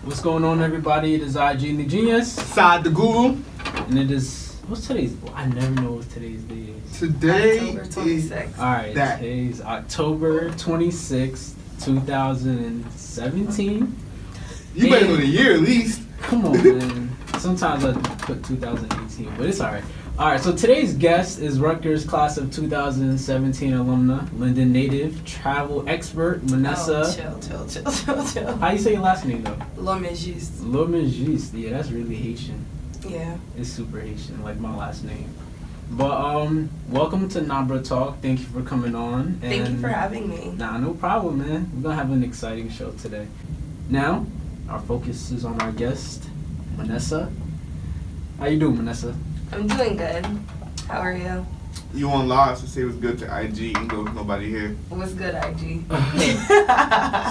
What's going on, everybody? It is Jeen the Jeenius. Saad the Guru. And it is, what's today's? I never know what today's day is. Today October 26th. Alright, today's October 26th, 2017. You better know the year at least. Come on, man. Sometimes I put 2018, but it's alright. Alright, so today's guest is Rutgers class of 2017 alumna, Linden native, travel expert, Manessa. Oh, chill. How you say your last name though? Lormejuste. Lormejuste. Yeah, that's really Haitian. Yeah. It's super Haitian, like my last name. But welcome to Nabruh Talk. Thank you for coming on. Thank you for having me. Nah, no problem, man. We're gonna have an exciting show today. Now, our focus is on our guest, Manessa. How you doing, Manessa? I'm doing good. How are you? You on live, so say what's good to IG, even though there's nobody here. What's good, IG?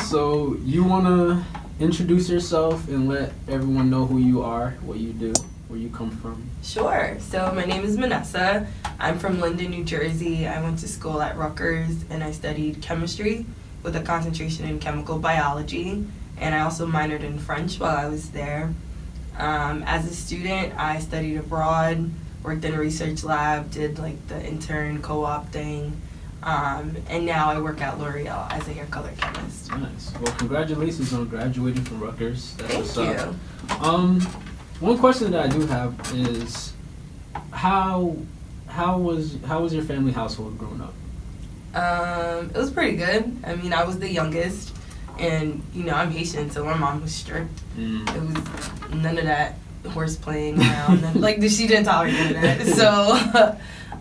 So you wanna introduce yourself and let everyone know who you are, what you do, where you come from? Sure. So my name is Manessa. I'm from Linden, New Jersey. I went to school at Rutgers and I studied chemistry with a concentration in chemical biology. And I also minored in French while I was there. As a student, I studied abroad, worked in a research lab, did like the intern co-op thing. And now I work at L'Oreal as a hair color chemist. Nice. Well, congratulations on graduating from Rutgers. That's Thank what's you. up. One question that I do have is, how was your family household growing up? It was pretty good. I mean, I was the youngest, and I'm Haitian, so my mom was strict. It was none of that horse playing around, and she didn't tolerate none of that. So,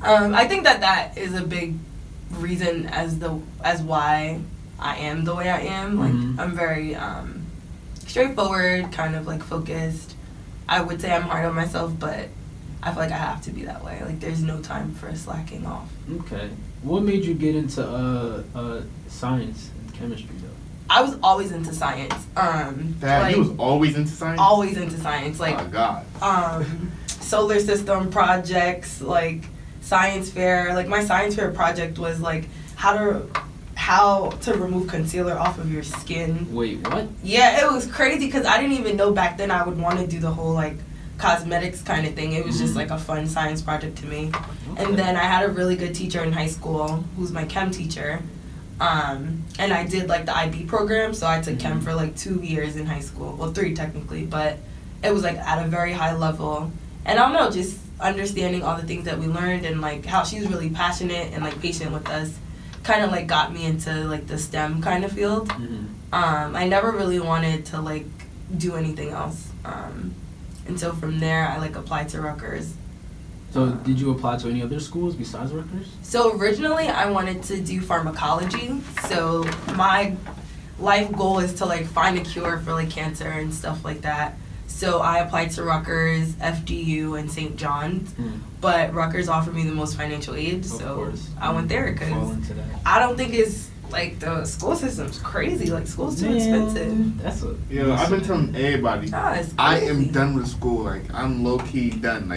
I think that is a big reason as why I am the way I am. I'm very straightforward, kind of focused. I would say I'm hard on myself, but I feel like I have to be that way. There's no time for slacking off. Okay. What made you get into science and chemistry, though? I was always into science. You was always into science? Always into science. Oh, God. Solar system projects, science fair. My science fair project was, how to remove concealer off of your skin. Wait, what? Yeah, it was crazy because I didn't even know back then I would want to do the whole cosmetics kind of thing. It was just a fun science project to me. Okay. And then I had a really good teacher in high school who was my chem teacher. And I did the IB program, so I took chem for 2 years in high school. Well, 3 technically, but it was at a very high level. And I don't know, just understanding all the things that we learned and how she's really passionate and patient with us kind of got me into the STEM kind of field. I never really wanted to do anything else. And so from there I applied to Rutgers. So did you apply to any other schools besides Rutgers? So originally I wanted to do pharmacology. So my life goal is to find a cure for cancer and stuff like that. So I applied to Rutgers, FDU, and St. John's, but Rutgers offered me the most financial aid, so I went there because I don't think it's the school system's crazy. School's too expensive. I've been telling everybody, I am done with school. I'm low key done.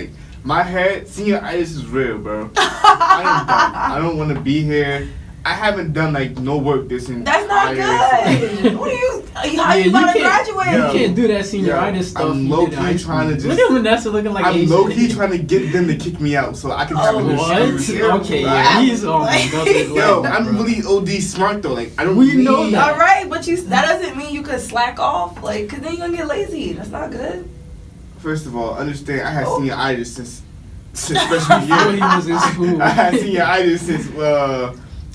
My head, senioritis is real, bro. I am done. I don't want to be here. I haven't done no work this entire. That's not good. What are you? How you about to graduate? You can't do that senioritis stuff. I'm low key trying to just. Look at Manessa looking like. I'm low key trying to get them to kick me out so I can have a what? Okay, yeah, he's on another level. Yo, I'm really OD smart though. I don't. We know that. All right, but that doesn't mean you could slack off. Cause then you're gonna get lazy. That's not good. First of all, understand I had senioritis since freshman year. He was in school. I had senioritis since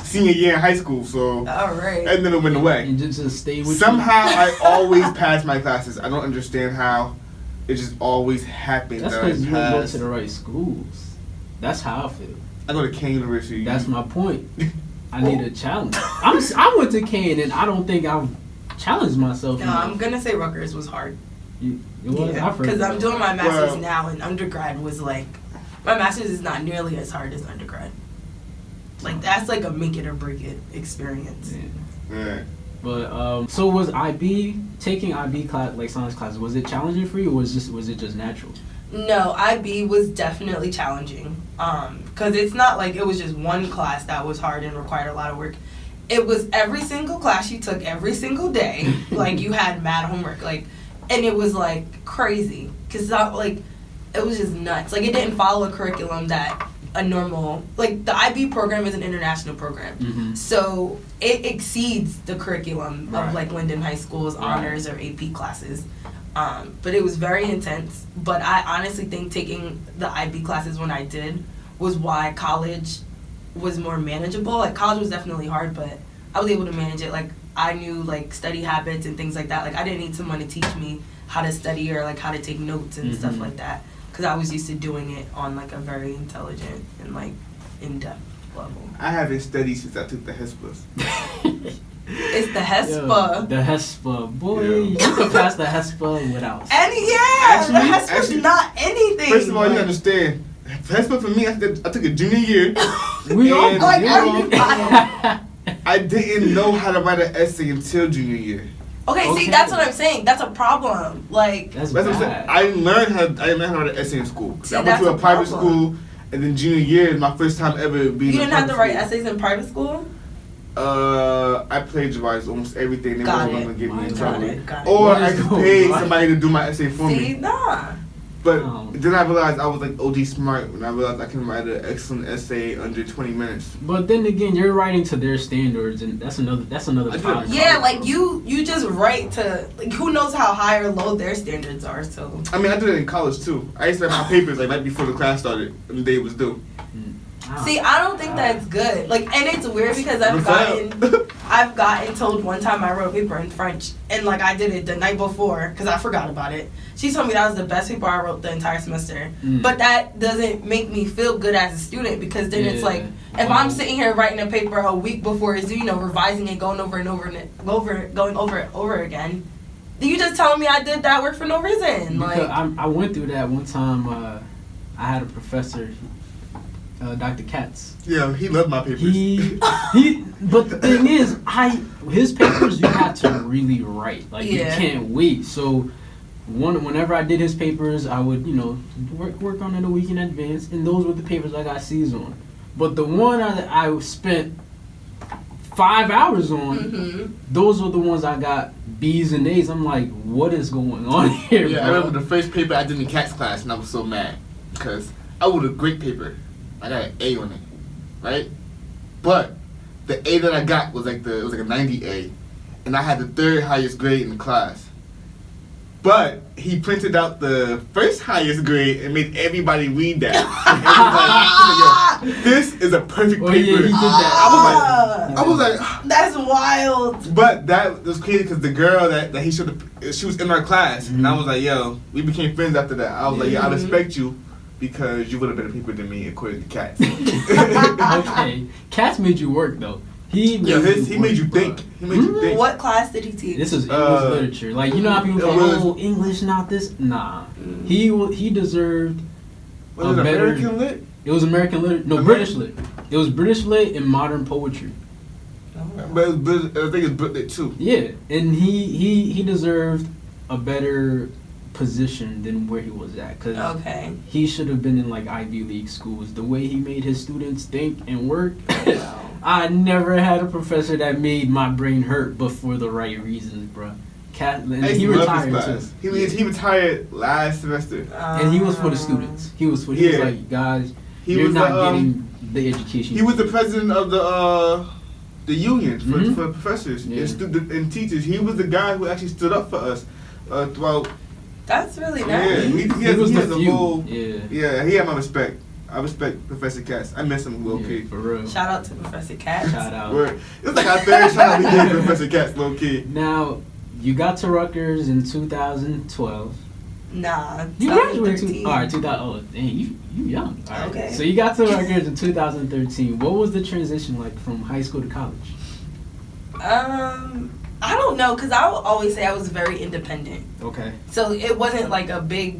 senior year in high school, so all right. And then it went away. And just stay with Somehow I always pass my classes. I don't understand how. It just always happens. That's because you don't go to the right schools. That's how I feel. I go to Kane University. That's my point. I need a challenge. I went to Kane and I don't think I've challenged myself. No, I'm gonna say Rutgers was hard. It was, yeah, because I'm doing my master's now, and undergrad was my master's is not nearly as hard as undergrad. That's a make it or break it experience. Yeah. But so was taking IB class, science classes, was it challenging for you, or was it just natural? No, IB was definitely challenging. Because it's not it was just one class that was hard and required a lot of work. It was every single class you took every single day. You had mad homework. and it was like crazy because like it was just nuts. Like it didn't follow a curriculum that a normal, like the IB program is an international program, so it exceeds the curriculum of like Linden High School's honors or AP classes. But it was very intense. But I honestly think taking the IB classes when I did was why college was more manageable. Like college was definitely hard, but I was able to manage it. Like I knew like study habits and things like that. Like I didn't need someone to teach me how to study or like how to take notes and stuff like that, because I was used to doing it on like a very intelligent and like in-depth level. I haven't studied since I took the HESPAs. It's the HESPA. Yo, the HESPA. Boy, you can pass the HESPA without. The HESPA's not anything. First of all, you understand, HESPA for me, I took a junior year. We all like everybody. I didn't know how to write an essay until junior year. Okay, see, that's what I'm saying. That's a problem. Like that's what I'm saying. I didn't learn how to write an essay in school. See, I went to a private school, and then junior year is my first time ever being. You didn't have to write essays in private school? I plagiarized almost everything. They wasn't gonna get me in trouble. Got it. Or I could pay somebody to do my essay for me. See, nah. But then I realized I was like OG smart when I realized I can write an excellent essay under 20 minutes. But then again, you're writing to their standards, and that's another problem. Yeah, like you just write to, like, who knows how high or low their standards are. So I mean, I did it in college too. I used to have my papers like right before the class started and the day was due. See, I don't think that's good. Like, and it's weird because I've gotten told one time I wrote a paper in French, and like I did it the night before because I forgot about it. She told me that was the best paper I wrote the entire semester. But that doesn't make me feel good as a student, because then it's like, if I'm sitting here writing a paper a week before it's due, you know, revising it, going over it again, then you just telling me I did that work for no reason. Because like I went through that one time. I had a professor, Dr. Katz. Yeah, he loved my papers. But the thing is, his papers you have to really write. Like you can't wait. So whenever I did his papers, I would, you know, work on it a week in advance, and those were the papers I got C's on. But the one I spent 5 hours on, those were the ones I got B's and A's. I'm like, what is going on here? Yeah, bro? I remember the first paper I did in Kat's class, and I was so mad because I wrote a great paper. I got an A on it, right? But the A that I got was it was like a 90A, and I had the third highest grade in the class. But he printed out the first highest grade and made everybody read that. And he was like, yo, this is a perfect paper. Yeah, he did that. I was like, that's wild. But that was crazy because the girl that he should have, she was in our class, and I was like, yo, we became friends after that. I was like, yeah, I respect you, because you would have been a paper than me according to Katz. Okay, Katz made you work though. He made you think. He made you think. What class did he teach? This is English literature. Like, you know how people go, English, not this. Nah, he deserved. Was it American Lit? It was American Lit. No, British Lit. It was British Lit and modern poetry. But I think it's Brit too. Yeah, and he deserved a better position than where he was at, because he should have been in like Ivy League schools. The way he made his students think and work, I never had a professor that made my brain hurt, but for the right reasons, bro. He retired too. He retired last semester, and he was for the students. He was like, guys, you're not getting the education. He was the president of the union for professors and teachers. He was the guy who actually stood up for us throughout. That's really nice. Yeah, he has a whole. Yeah, he had my respect. I respect Professor Katz. I miss him low key. For real. Shout out to Professor Katz. Shout out. It's like our third shout out we gave Professor Katz low key. Now, you got to Rutgers in 2012. Nah, you graduated. Alright, 2000. Oh, dang, you young. All right. Okay. So you got to Rutgers in 2013. What was the transition like from high school to college? I don't know, because I will always say I was very independent. Okay. So it wasn't like a big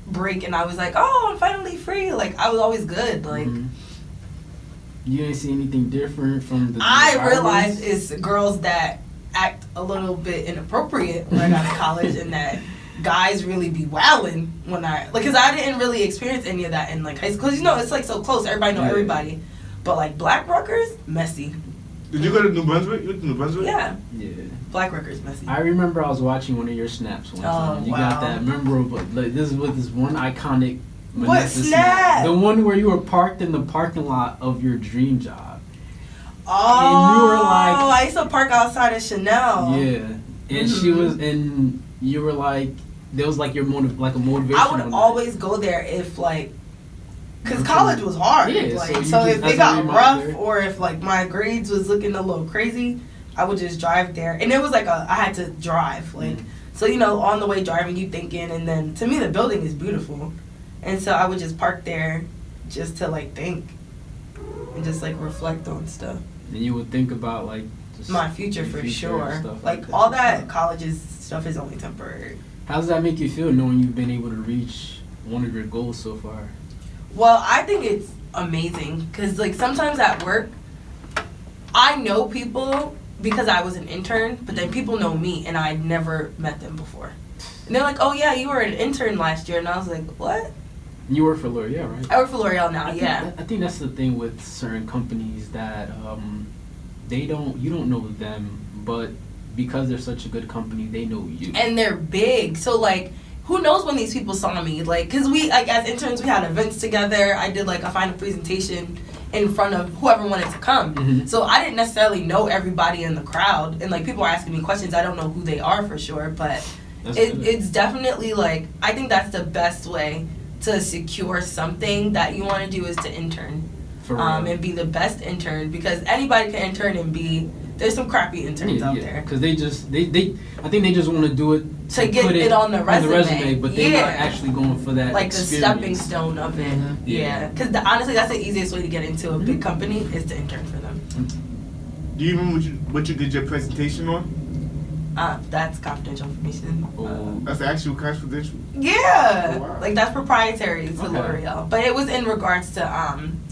break and I was like, oh, I'm finally free. Like, I was always good. Like, you didn't see anything different from the I realized it's girls that act a little bit inappropriate when I got to college, and that guys really be wilding when because I didn't really experience any of that in like high school. Because, you know, it's like so close. Everybody know everybody. But like black Rutgers, messy. Did you go to New Brunswick? You went to New Brunswick? Yeah. Yeah. Black Rutgers messy. I remember I was watching one of your snaps one time. You got that memorable. Like, this is with this one iconic. What snap? The one where you were parked in the parking lot of your dream job. Oh, and you were like, I used to park outside of Chanel. Yeah, and she was, and you were like, there was like your like a motivation. I would always go there if like, cause college was hard. Yeah, like, so if it got rough or if like my grades was looking a little crazy, I would just drive there. And it was like I had to drive, like, so you know, on the way driving, you thinking, and then to me the building is beautiful, and so I would just park there, just to like think, and just like reflect on stuff. And you would think about like just my future for sure. Like that. All that college's stuff is only temporary. How does that make you feel knowing you've been able to reach one of your goals so far? Well, I think it's amazing because like sometimes at work, I know people because I was an intern, but then people know me and I never met them before. And they're like, "Oh yeah, you were an intern last year," and I was like, "What?" You work for L'Oreal, right? I work for L'Oreal now. I think that's the thing with certain companies that you don't know them, but because they're such a good company, they know you. And they're big, so like, who knows when these people saw me? Like, cause we like as interns we had events together. I did like a final presentation in front of whoever wanted to come. Mm-hmm. So I didn't necessarily know everybody in the crowd, and like people are asking me questions. I don't know who they are for sure, but it's definitely like I think that's the best way to secure something that you want to do is to intern, and be the best intern because anybody can intern and be. There's some crappy interns out there. Because they I think they just want to do it to get it on the resume. But they're not actually going for that like experience. The stepping stone of it. Mm-hmm. Yeah. Because honestly, that's the easiest way to get into a big company is to intern for them. Do you remember what you did your presentation on? That's confidential information. That's actual confidential? Yeah. Oh, wow. Like that's proprietary to L'Oreal. But it was in regards to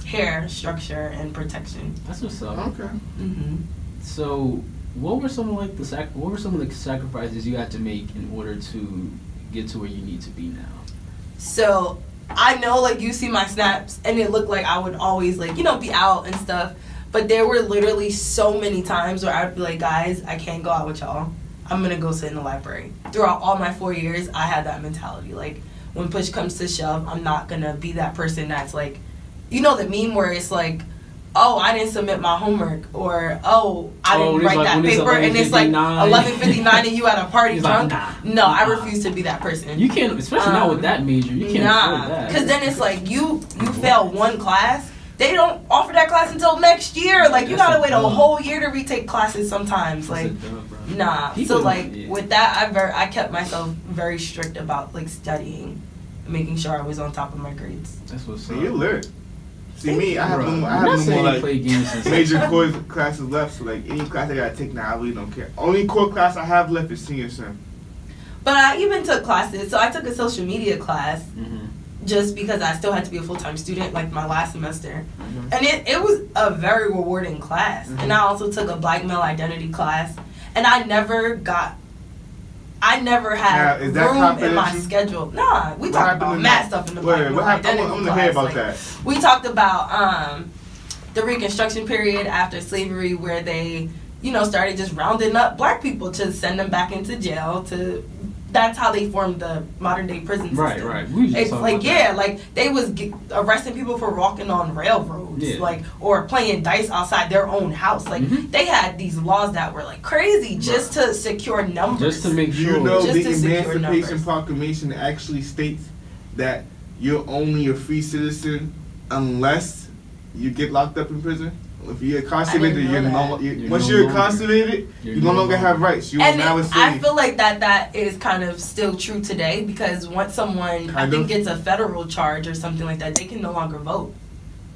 hair structure and protection. That's what's up. Okay. Mm-hmm. So, what were some of the sacrifices you had to make in order to get to where you need to be now? So, I know like you see my snaps and it looked like I would always like, you know, be out and stuff, but there were literally so many times where I'd be like, guys, I can't go out with y'all. I'm going to go sit in the library. Throughout all my 4 years, I had that mentality. Like, when push comes to shove, I'm not going to be that person that's like, you know the meme where it's like, oh, I didn't submit my homework, or I didn't write that paper, and it's like 11:59 and you at a party drunk. Like, no, I refuse to be that person. You can't, especially not with that major. You can't afford that. Because then it's like you fail one class, they don't offer that class until next year. Like you gotta wait a whole year to retake classes sometimes. Like So like with that, I kept myself very strict about like studying, making sure I was on top of my grades. That's what's so you lit. See me, I have no more like major core classes left. So like any class I gotta take now, I really don't care. Only core class I have left is senior sim. But I even took classes. So I took a social media class, just because I still had to be a full-time student, like my last semester, and it was a very rewarding class. And I also took a black male identity class, and I never had room in my schedule. Nah, we talked about mad stuff in the black male identity class. I want to hear about that. We talked about the Reconstruction period after slavery, where they, you know, started just rounding up black people to send them back into jail. That's how they formed the modern day prison system. Right. It's like like they was arresting people for walking on railroads, like or playing dice outside their own house. Like they had these laws that were like crazy just to secure numbers. Just to make sure. You know, the Emancipation Proclamation actually states that you're only a free citizen unless you get locked up in prison. If you're incarcerated, once you're incarcerated, you no longer have rights. You are now a slave. I feel like that is kind of still true today because once someone I think gets a federal charge or something like that, they can no longer vote.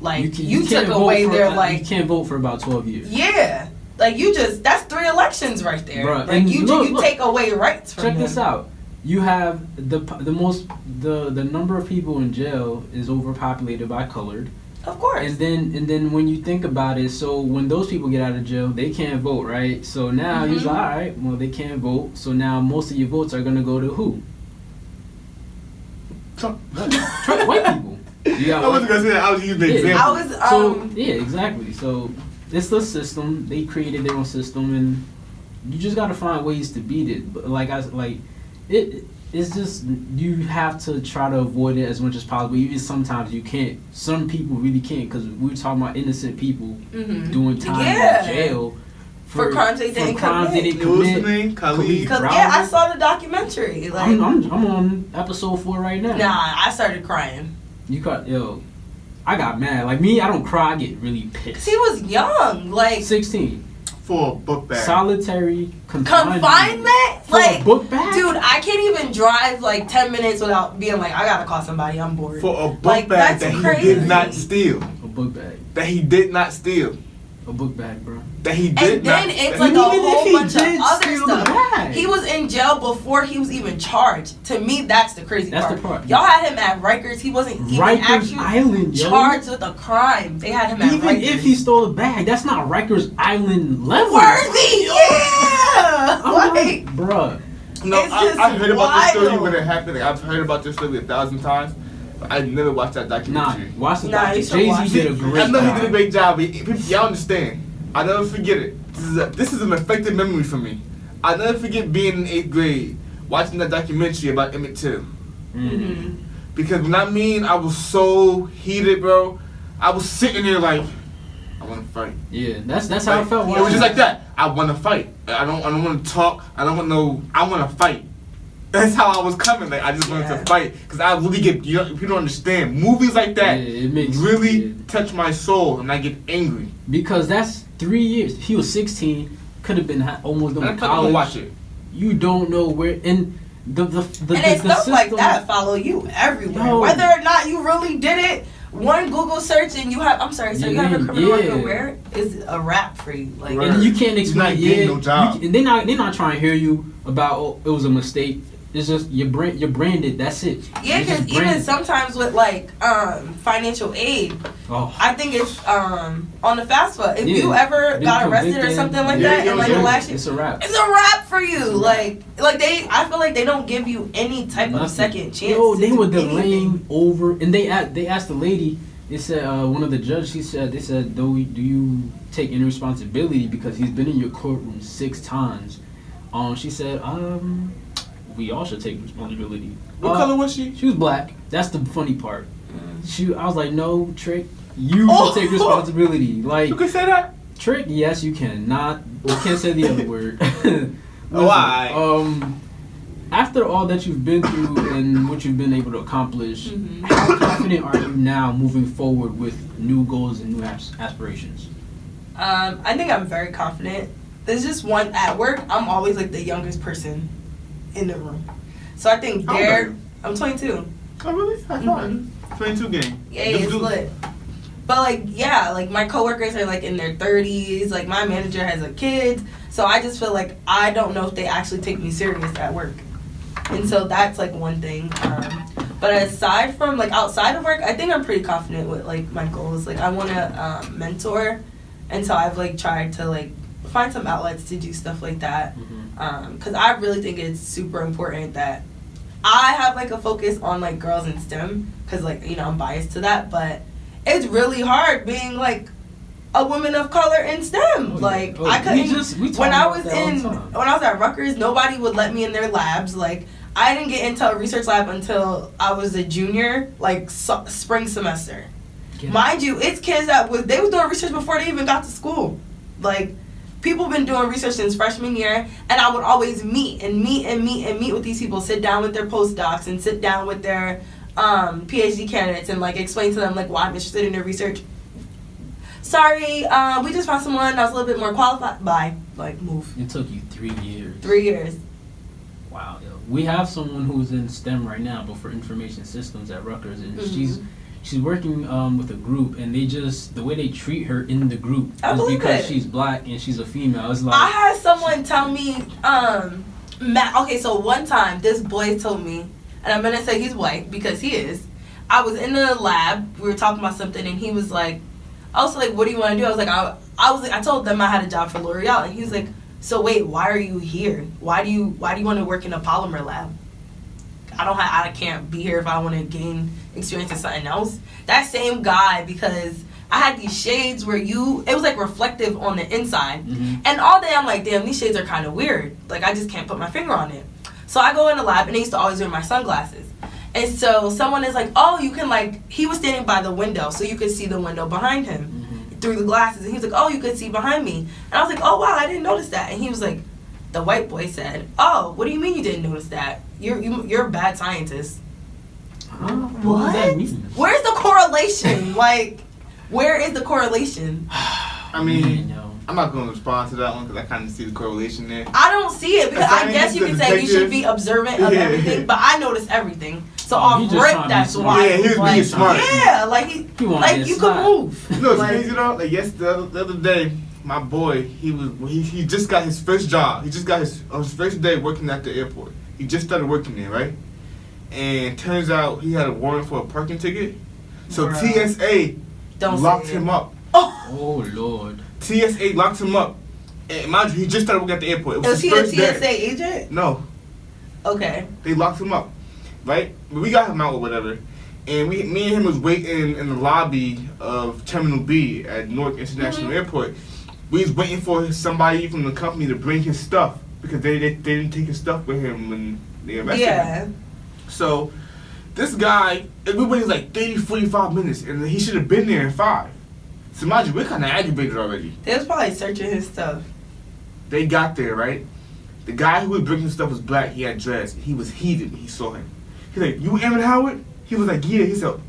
Like you took away their like you can't vote for about 12 years. Yeah, like that's 3 elections right there. Bruh. Like you take away rights from them. Check this out. You have the number of people in jail is overpopulated by colored. Of course. And then when you think about it, so when those people get out of jail, they can't vote, right? So now you're like, all right, well they can't vote. So now most of your votes are gonna go to who? Trump. White people. I wasn't gonna say that. I was using the example. exactly. So it's the system. They created their own system, and you just gotta find ways to beat it. But it's just you have to try to avoid it as much as possible. Even sometimes you can't. Some people really can't, because we were talking about innocent people doing time in jail for crimes they didn't commit. What's the name? Khalid. Yeah, I saw the documentary. Like, I'm on episode 4 right now. Nah, I started crying. You got I got mad. Like me, I don't cry. I get really pissed. He was young, like 16. For a book bag. Solitary confinement? For like, a book bag? Dude, I can't even drive like 10 minutes without being like, I gotta call somebody, I'm bored. For a book bag that he did not steal. A book bag. That he did not steal. A book bag, bro. That he did not. And then it's like a whole bunch of other stuff. He was in jail before he was even charged. To me, that's the crazy part. That's the part. Y'all had him at Rikers. He wasn't even actually Island, charged with a crime. They had him at Rikers. Even if he stole a bag, that's not Rikers Island level. Worthy, yeah! Like, bruh. No, I heard about this story when it happened. Like, I've heard about this story 1,000 times. I never watched that documentary. Nah, watch the documentary. Jay-Z did a great job. I know he did a great job, but y'all understand. I'll never forget it. This is an effective memory for me. I'll never forget being in 8th grade, watching that documentary about Emmett Till. Mm-hmm. Because when I was so heated, bro. I was sitting there like, I want to fight. Yeah, that's how I felt. It was just like that. I want to fight. I don't want to talk. I want to fight. That's how I was coming. Like, I just wanted to fight, because I really get. People don't understand movies like that. It makes really touch my soul, and I get angry. Because that's 3 years. He was 16. Could have been almost done with college. Watch it. You don't know where and the stuff system, like that follow you everywhere. Whether or not you really did it, one Google search and you have. I'm sorry, so you have a criminal record where is a rap for you. Like, and you can't explain. No job. And they're not trying to hear you about it was a mistake. It's just you're branded. That's it. Yeah, because even sometimes with like financial aid, I think it's on the FAFSA. If you ever got arrested or something like that, and like the last year, it's a wrap. It's a wrap for you. Like I feel like they don't give you any type of second chance. Yo, they were delaying over, and they asked the lady. They said one of the judges. They said, do you take any responsibility because he's been in your courtroom 6 times? She said, we all should take responsibility. What color was she? She was black. That's the funny part. I was like, no, Trick, you should take responsibility. Like, you can say that? Trick, yes, you can. You can't say the other word. Why? After all that you've been through and what you've been able to accomplish, how confident are you now moving forward with new goals and new aspirations? I think I'm very confident. There's just one at work. I'm always like the youngest person in the room, so I think I'm 22. Oh really? High five. 22 game. Yeah, it's lit. But like my coworkers are like in their 30s. Like my manager has a kid, so I just feel like I don't know if they actually take me serious at work, and so that's like one thing. But aside from like outside of work, I think I'm pretty confident with like my goals. Like I want to mentor, and so I've like tried to like find some outlets to do stuff like that. Because I really think it's super important that I have like a focus on like girls in STEM, because like, you know, I'm biased to that, but it's really hard being like a woman of color in STEM. I couldn't. When I was at Rutgers, nobody would let me in their labs. Like I didn't get into a research lab until I was a junior, like spring semester. Mind you, it's kids that was doing research before they even got to school. Like, people been doing research since freshman year, and I would always meet with these people, sit down with their postdocs and sit down with their PhD candidates and like explain to them like why I'm interested in their research. Sorry, we just found someone that was a little bit more qualified. Bye. Like, move. It took you 3 years. 3 years. Wow. Yo. We have someone who's in STEM right now, but for information systems at Rutgers, and she's working with a group, and the way they treat her in the group is because she's black and she's a female. It's like, I had someone tell me, okay, so one time this boy told me, and I'm gonna say he's white because he is. I was in the lab, we were talking about something, and he was like, I was like, what do you want to do? I was like, I told them I had a job for L'Oreal, and he was like, so wait, why are you here? Why do you want to work in a polymer lab? I can't be here if I want to gain experience in something else. That same guy, because I had these shades where it was like reflective on the inside. And all day I'm like, damn, these shades are kind of weird. Like, I just can't put my finger on it. So I go in the lab, and I used to always wear my sunglasses. And so someone is like, oh, you can like, he was standing by the window, so you could see the window behind him through the glasses. And he was like, oh, you could see behind me. And I was like, oh, wow, I didn't notice that. And he was like, the white boy said, oh, what do you mean you didn't notice that? You're a bad scientist. What does that mean? Where's the correlation? Like, where is the correlation? I mean, I'm not going to respond to that one because I kind of see the correlation there. I don't see it because I guess you could say you should be observant of everything, but I notice everything. So off rip, that's why. Yeah, he was being smart. Yeah, like you could move. You know what's crazy though? Like the other day, my boy, he just got his first job. He just got his first day working at the airport. He just started working there, right? And turns out he had a warrant for a parking ticket. So TSA locked him up. Oh Lord. TSA locked him up. And mind you, he just started working at the airport. Was he a TSA agent? No. Okay. They locked him up, right? But we got him out or whatever. And me and him was waiting in the lobby of Terminal B at Newark International Airport. We was waiting for somebody from the company to bring his stuff because they didn't take his stuff with him when they arrested him. So this guy, we waited like 30, 45 minutes, and he should have been there in 5. So mind you, we're kind of aggravated already. They was probably searching his stuff. They got there, right? The guy who was bringing stuff was black. He had dreads. He was heated when he saw him. He's like, "You Aaron Howard?" He was like, "Yeah." He said,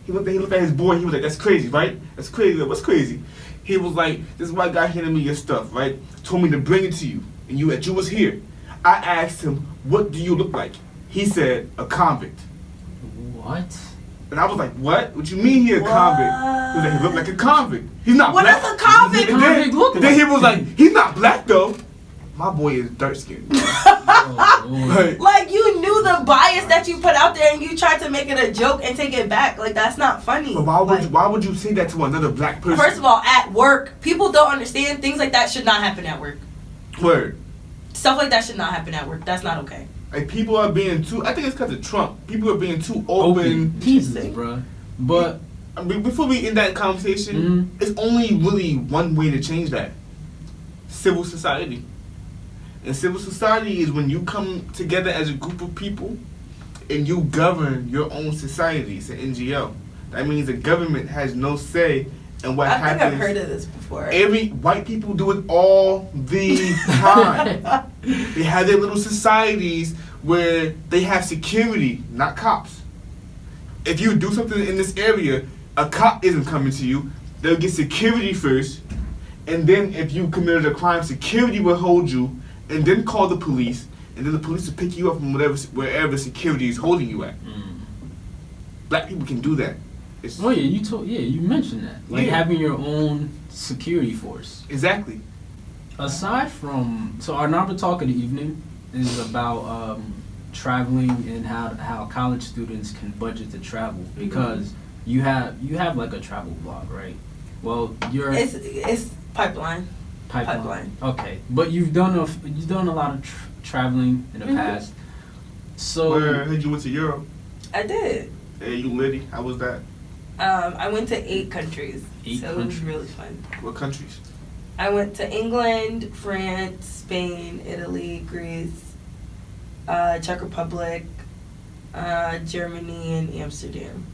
he looked at his boy. He was like, "That's crazy, right? That's crazy." Like, "What's crazy?" He was like, "This white guy handed me your stuff, right? Told me to bring it to you, and you was here." I asked him, "What do you look like?" He said, "A convict." What? And I was like, "What? What you mean he a convict?" He was like, "He looked like a convict. He's not what black." What does a convict look like? Then he was like, "He's not black though." My boy is dark skinned. Like you knew the bias that you put out there and you tried to make it a joke and take it back. Like that's not funny. But why would you say that to another black person? First of all, at work, people don't understand things like that should not happen at work. Word. Stuff like that should not happen at work. That's not okay. Like people are being too. I think it's because of Trump. People are being too open. Jesus, bro. But I mean, before we end that conversation, it's only really one way to change that: civil society. And civil society is when you come together as a group of people and you govern your own society. It's an NGO. That means the government has no say in what happens. I think I've heard of this before. White people do it all the time. They have their little societies where they have security, not cops. If you do something in this area, a cop isn't coming to you. They'll get security first. And then if you committed a crime, security will hold you. And then call the police, and then the police will pick you up from wherever security is holding you at. Black people can do that. You mentioned that, like having your own security force. Exactly. Aside from our Nabruh Talk of the evening is about traveling and how college students can budget to travel because you have like a travel blog, right? Well, it's Pipeline. Okay, but you've done a lot of traveling in the past. So you went to Europe? I did. Hey, you litty? How was that? I went to 8 countries. It was really fun. What countries? I went to England, France, Spain, Italy, Greece, Czech Republic, Germany, and Amsterdam.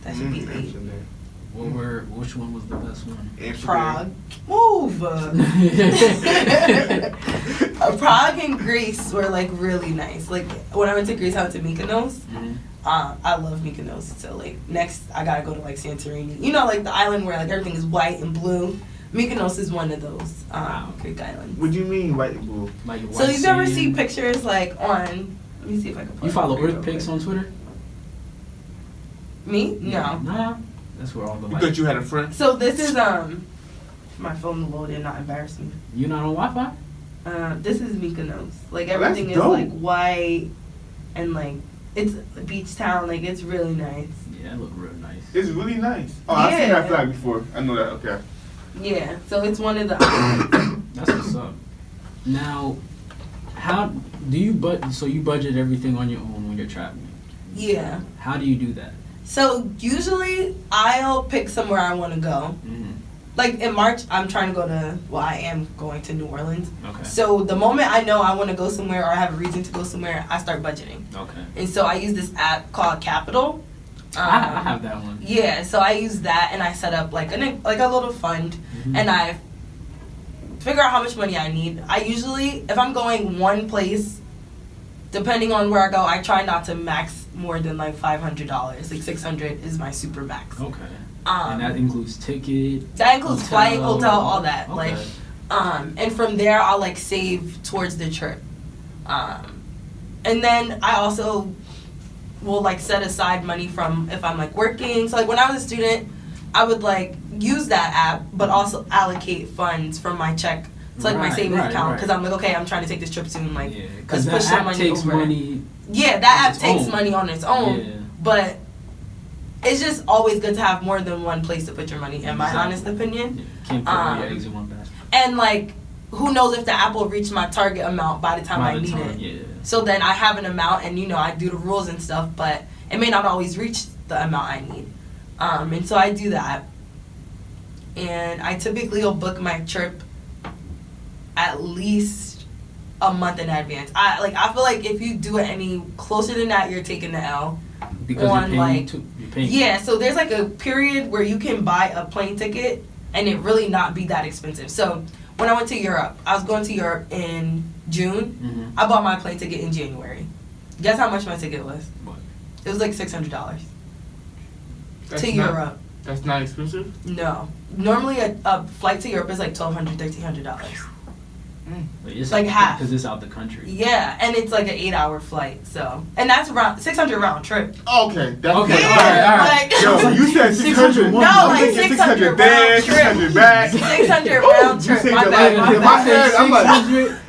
That should be 8. Which one was the best one? Prague. Move! Prague and Greece were like really nice. Like when I went to Greece, I went to Mykonos. I love Mykonos. So like next, I gotta go to like Santorini. You know, like the island where like everything is white and blue. Mykonos is one of those Greek islands. What do you mean white and blue? Like so you've ever seen pictures like on? Let me see if I can. You follow Earth Pics on Twitter? Me? No. Nah. That's where all the. You thought you had a friend? So this is my phone loaded, not embarrass me. You not on Wi-Fi? This is Mykonos. Like everything is like white, and like it's a beach town. Like it's really nice. Yeah, it looked real nice. It's really nice. Oh, I've seen that flag before. I know that. Okay. Yeah. So it's one of the. That's what's up. Now, how do you So you budget everything on your own when you're traveling? Yeah. How do you do that? So usually I'll pick somewhere I want to go. Like in March, I am going to New Orleans. Okay. So the moment I know I want to go somewhere or I have a reason to go somewhere, I start budgeting. Okay. And so I use this app called Capital. I have that one. Yeah, so I use that and I set up like a little fund, and I figure out how much money I need. I usually, if I'm going one place, depending on where I go, I try not to max more than like $500. Like $600 is my super max. Okay. And that includes ticket. That includes flight, hotel, all that. Okay. Like, and from there I'll like save towards the trip. And then I also will like set aside money from if I'm like working. So like when I was a student, I would like use that app, but also allocate funds from my check to like my savings account because I'm like, okay, I'm trying to take this trip soon. Like, because that app takes money. Yeah, that app takes money on its own, but it's just always good to have more than one place to put your money, in my honest opinion. Can't put all your eggs in one basket. And like, who knows if the app will reach my target amount by the time I need it. Yeah. So then I have an amount, and I do the rules and stuff, but it may not always reach the amount I need. And so I do that. And I typically will book my trip at least a month in advance. I feel like if you do it any closer than that, you're taking the L. Because you're paying. Yeah, so there's like a period where you can buy a plane ticket and it really not be that expensive. So when I went to Europe, I was going to Europe in June. I bought my plane ticket in January. Guess how much my ticket was? What? It was like $600 to Europe. That's not expensive? No. Normally a flight to Europe is like $1,200, $1,300. It's like half. Because it's out the country. Yeah, and it's like an 8-hour flight, so. And that's around $600 round trip. Okay. That's okay. Yeah, All right. Like, yo, you said 600. No, like 600 there, round trip. 600 back. 600 round trip. My bad. In my head, I'm like,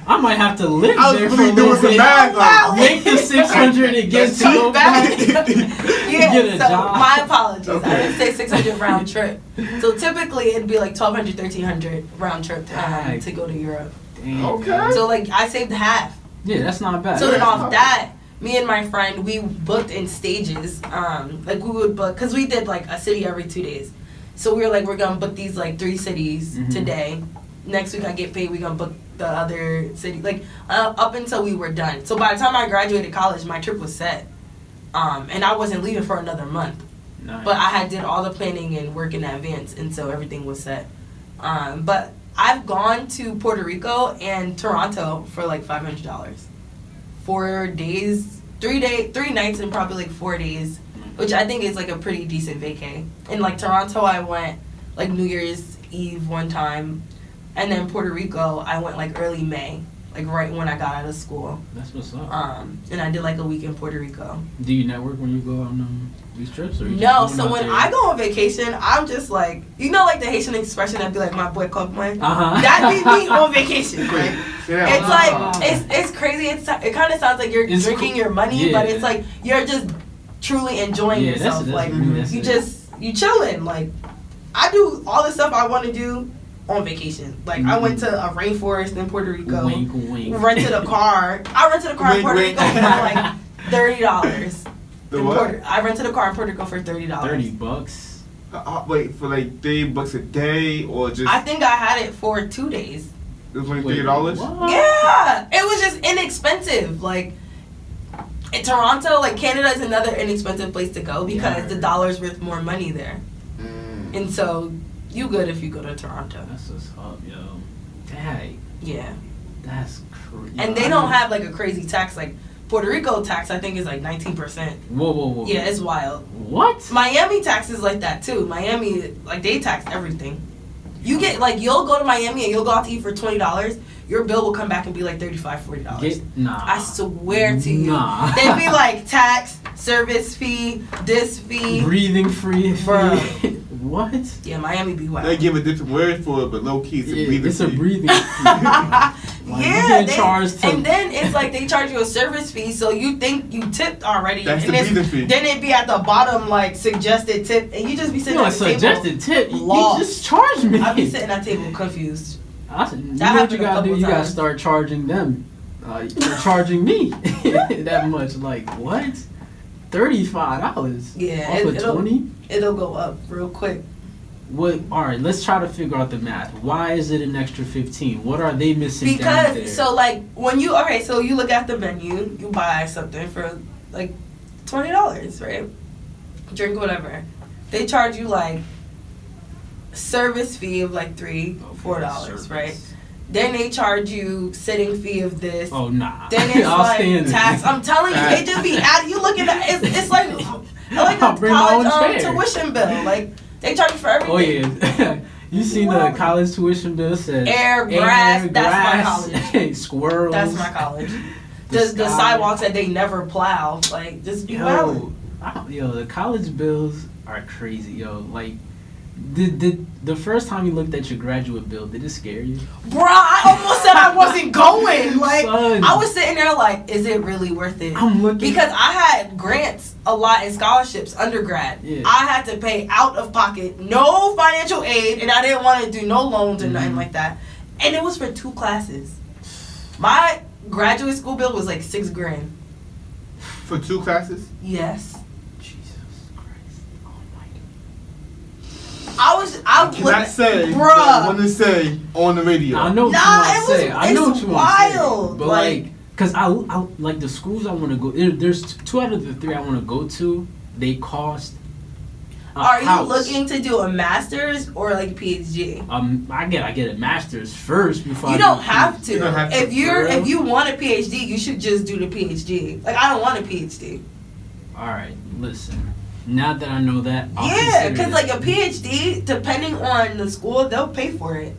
I might have to live I there was for a really little doing some bit. math. Like, Make the 600 and get to go back. Yeah, Get a so job. my apologies. Okay. I didn't say 600 round trip. So typically it'd be like 1,200, 1,300 round trip to go to Europe. Damn. Okay. So like I saved half. Yeah, that's not bad. So then off that, me and my friend, we booked in stages. Like we would book, because we did like a city every 2 days. So we were like, we're going to book these like 3 cities today. Next week I get paid, we're going to book the other city. Like up until we were done. So by the time I graduated college, my trip was set. And I wasn't leaving for another month. Nice. But I did all the planning and work in advance, and so everything was set. But I've gone to Puerto Rico and Toronto for like $500. 4 days, 3 nights and probably like 4 days, which I think is like a pretty decent vacay. In like Toronto, I went like New Year's Eve one time, and then Puerto Rico, I went like early May, like right when I got out of school. That's what's up. And I did like a week in Puerto Rico. Do you network when you go on these trips? Or you No, just so when I go on vacation, I'm just like, like the Haitian expression that'd be like, my boy cook my. That'd be me on vacation. Like, it's like, it's crazy. It kind of sounds like you're drinking your money, but it's like, you're just truly enjoying yourself. You chilling. Like, I do all the stuff I want to do on vacation. Like, I went to a rainforest in Puerto Rico. Wink, wink. Rented a car. I rented a car in Puerto Rico for like $30. I rented a car in Puerto Rico for $30. $30? Wait, for like $30 a day or just? I think I had it for 2 days. It was only $30? Yeah, it was just inexpensive. Like in Toronto, like Canada is another inexpensive place to go because the dollar's worth more money there. And so you good if you go to Toronto. That's what's up, yo. Dang. Yeah. That's crazy. And they don't have like a crazy tax. Like Puerto Rico tax, I think, is like 19%. Whoa. Yeah, it's wild. What? Miami tax is like that too. Miami, like they tax everything. You get like, you'll go to Miami and you'll go out to eat for $20. Your bill will come back and be like $35, $40. Nah. I swear to you. Nah. They'd be like tax, service fee, this fee. Breathing free. Bro. What? Yeah, Miami be wild. They give a different word for it, but low key it's a breathing it's fee. a breathing fee. And then it's like they charge you a service fee, so you think you tipped already. That's and the breathing fee. Then it'd be at the bottom like suggested tip, and you just be sitting at the table. Suggested tip? You Lost. just charged me. I'd be sitting at the table confused. You know what you gotta do? You gotta start charging them. You're charging me that much. Like, what? $35. Yeah, off of 20. It'll go up real quick. What? All right, let's try to figure out the math. Why is it an extra 15? What are they missing down there? Because so like when you so you look at the menu, you buy something for like $20, right? Drink whatever. They charge you like service fee of like $4, right? Then they charge you sitting fee of this. Oh nah. Then it's like tax. I'm telling you, they just be adding. You looking at it's like a college tuition bill. Like they charge you for everything. Oh yeah. You seen the college tuition bill said air, grass. That's my college. Squirrels. That's my college. The sidewalks that they never plow. Like just be wild. The college bills are crazy, yo. Like, did the first time you looked at your graduate bill, did it scare you? Bruh, I almost said I wasn't going. Like, Son. I was sitting there like, is it really worth it? I'm looking. Because I had grants a lot in scholarships, undergrad. Yeah. I had to pay out of pocket, no financial aid, and I didn't want to do no loans or nothing like that. And it was for 2 classes. My graduate school bill was like $6,000. For 2 classes? Yes. I cannot say bruh. what I want to say on the radio. I know what you want to say. I know what you want to say. But like, cause I like the schools I want to go. There's 2 out of the 3 I want to go to. They cost. Are you looking to do a master's or like a PhD? I get a master's first before. You don't have to. You don't have to. If you want a PhD, you should just do the PhD. Like I don't want a PhD. All right, listen. Now that I know that, yeah, because like a PhD, depending on the school, they'll pay for it.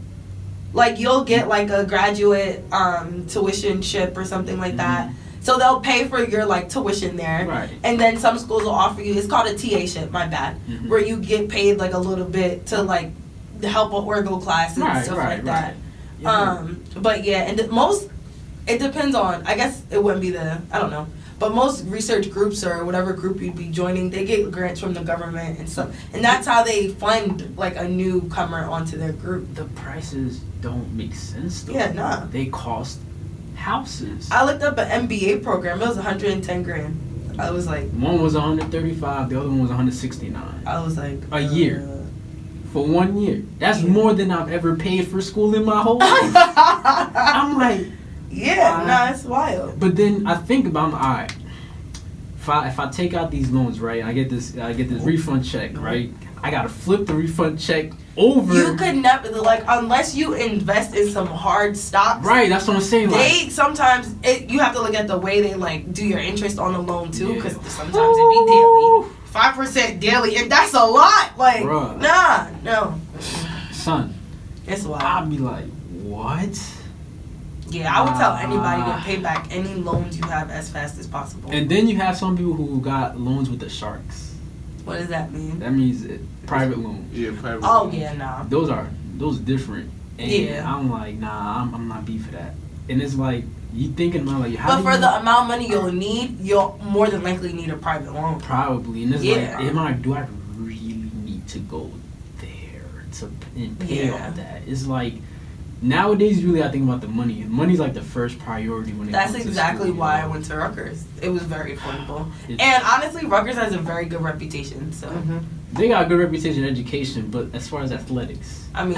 Like you'll get like a graduate tuitionship or something like that. So they'll pay for your like tuition there. Right. And then some schools will offer you, it's called a TA-ship, my bad, where you get paid like a little bit to like help with orgo classes and stuff like that. Yeah. But yeah, and it depends on, I guess it wouldn't be I don't know. But most research groups or whatever group you'd be joining, they get grants from the government and stuff. And that's how they fund like a newcomer onto their group. The prices don't make sense though. Yeah, nah. They cost houses. I looked up an MBA program. It was $110,000. I was like, one was 135, the other one was 169. I was like, a year. For 1 year. That's more than I've ever paid for school in my whole life. I'm like, yeah, it's wild. But then I think about, all right, if I take out these loans, right, I get this refund check, right? I gotta flip the refund check over. You could never, like, unless you invest in some hard stocks. Right, that's what I'm saying. They sometimes you have to look at the way they like do your interest on the loan too, because sometimes it be daily, 5% daily, and that's a lot. Like, bruh. Nah, no, son, it's wild. I'd be like, what? Yeah, I would tell anybody to pay back any loans you have as fast as possible. And then you have some people who got loans with the sharks. What does that mean? That means private loans. Yeah, private loans. loans. Yeah, nah. Those are different. And yeah. I'm like, nah, I'm not beef for that. And it's like, you thinking about like, how but for the amount of money you'll need, you'll more than likely need a private loan. Probably. And it's like, do I really need to go there and pay all that? It's like, nowadays, really, I think about the money. Money's like the first priority when it comes to school. That's exactly why I went to Rutgers. It was very affordable. And honestly, Rutgers has a very good reputation. So they got a good reputation in education, but as far as athletics, I mean,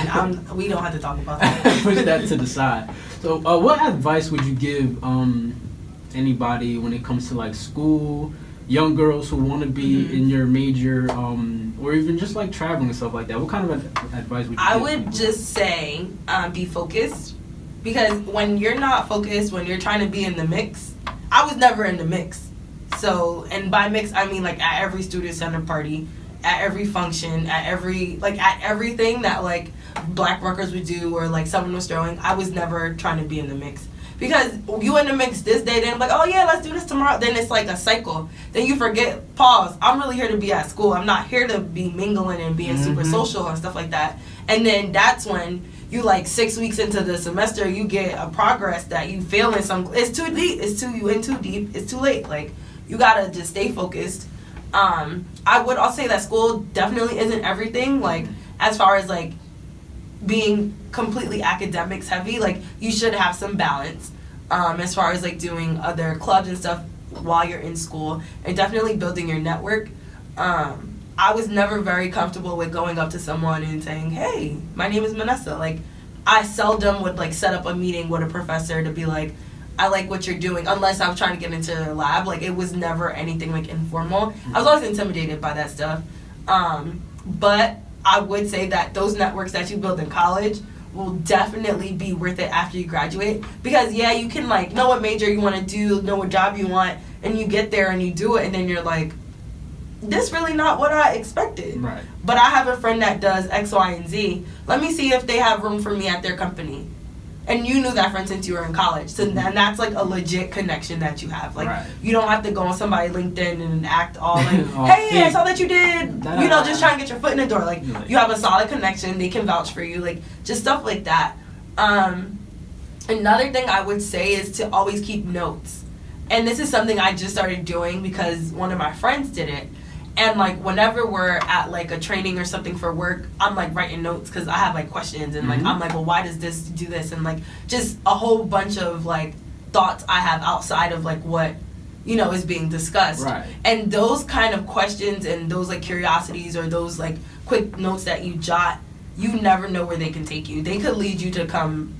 we don't have to talk about that. Push that to the side. So, what advice would you give anybody when it comes to like school, young girls who want to be in your major, or even just like traveling and stuff like that? What kind of advice would you give? I would just say be focused, because when you're not focused, when you're trying to be in the mix, I was never in the mix. So, and by mix, I mean like at every student center party, at every function, at everything that like Black Rutgers would do or like someone was throwing, I was never trying to be in the mix. Because you in the mix this day, then like, oh yeah, let's do this tomorrow. Then it's like a cycle. Then you forget, pause, I'm really here to be at school. I'm not here to be mingling and being super social and stuff like that. And then that's when you like 6 weeks into the semester, you get a progress that you fail in some, it's too deep, you in too deep, it's too late. Like, you gotta just stay focused. I'll say that school definitely isn't everything, like, as far as like being completely academics heavy. Like, you should have some balance as far as like doing other clubs and stuff. while you're in school, and definitely building your network. I was never very comfortable with going up to someone and saying, hey, my name is Manessa. Like, I seldom would, like, set up a meeting with a professor to be like, I like what you're doing, unless I was trying to get into the lab. Like, it was never anything, like, informal. I was always intimidated by that stuff. But I would say that those networks that you build in college will definitely be worth it after you graduate. Because, yeah, you can, like, know what major you want to do, know what job you want, and you get there and you do it, and then you're like, this really not what I expected. Right. But I have a friend that does X, Y, and Z. Let me see if they have room for me at their company. And you knew that friend since you were in college. So then that's like a legit connection that you have. Like, you don't have to go on somebody's LinkedIn and act all like, hey, I saw that you did, just trying to get your foot in the door. Like, you have a solid connection. They can vouch for you. Like, just stuff like that. Another thing I would say is to always keep notes. And this is something I just started doing because one of my friends did it. And, like, whenever we're at, like, a training or something for work, I'm, like, writing notes because I have, like, questions. And, like, I'm like, well, why does this do this? And, like, just a whole bunch of, like, thoughts I have outside of, like, what, you know, is being discussed. Right. And those kind of questions and those, like, curiosities or those, like, quick notes that you jot, you never know where they can take you. They could lead you to come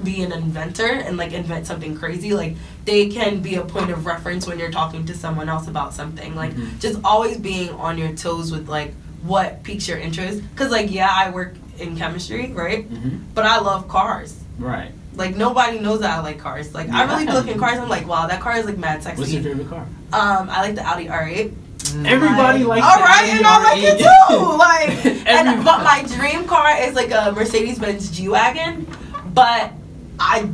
be an inventor and, like, invent something crazy. Like, they can be a point of reference when you're talking to someone else about something. Like, just always being on your toes with, like, what piques your interest. Because, like, yeah, I work in chemistry, right? But I love cars. Right. Like, nobody knows that I like cars. Like, I really be looking at cars, I'm like, wow, that car is, like, mad sexy. What's your favorite car? I like the Audi R8. Everybody likes all the right, Audi and I like it too. Like, but my Everybody. dream car is like a Mercedes-Benz G-Wagon. But I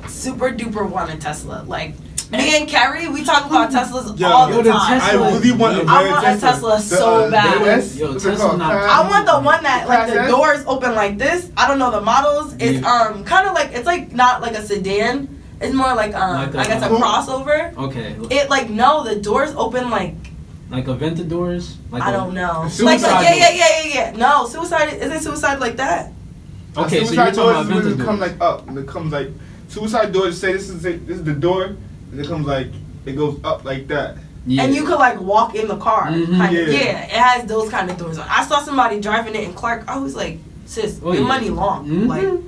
super duper want a Tesla. Like, me and Kerry, we talk about Teslas all the time. I really want a Tesla so bad. Tesla I want the one that, like, the doors open like this. I don't know the models. It's kind of like, it's like not like a sedan. It's more like I guess a crossover. Okay. It like no, the doors open like Aventadors. Like I don't know. Suicide yeah. No, Suicide isn't Suicide like that. Okay, so Suicide you're doors talking about Aventadors. come like up, and it comes like Suicide doors. Say this is the door, and it comes like it goes up like that. Yeah. And you could like walk in the car. Kind of. Yeah. Yeah, it has those kind of doors on. I saw somebody driving it in Clark. I was like, sis, your money long. Like,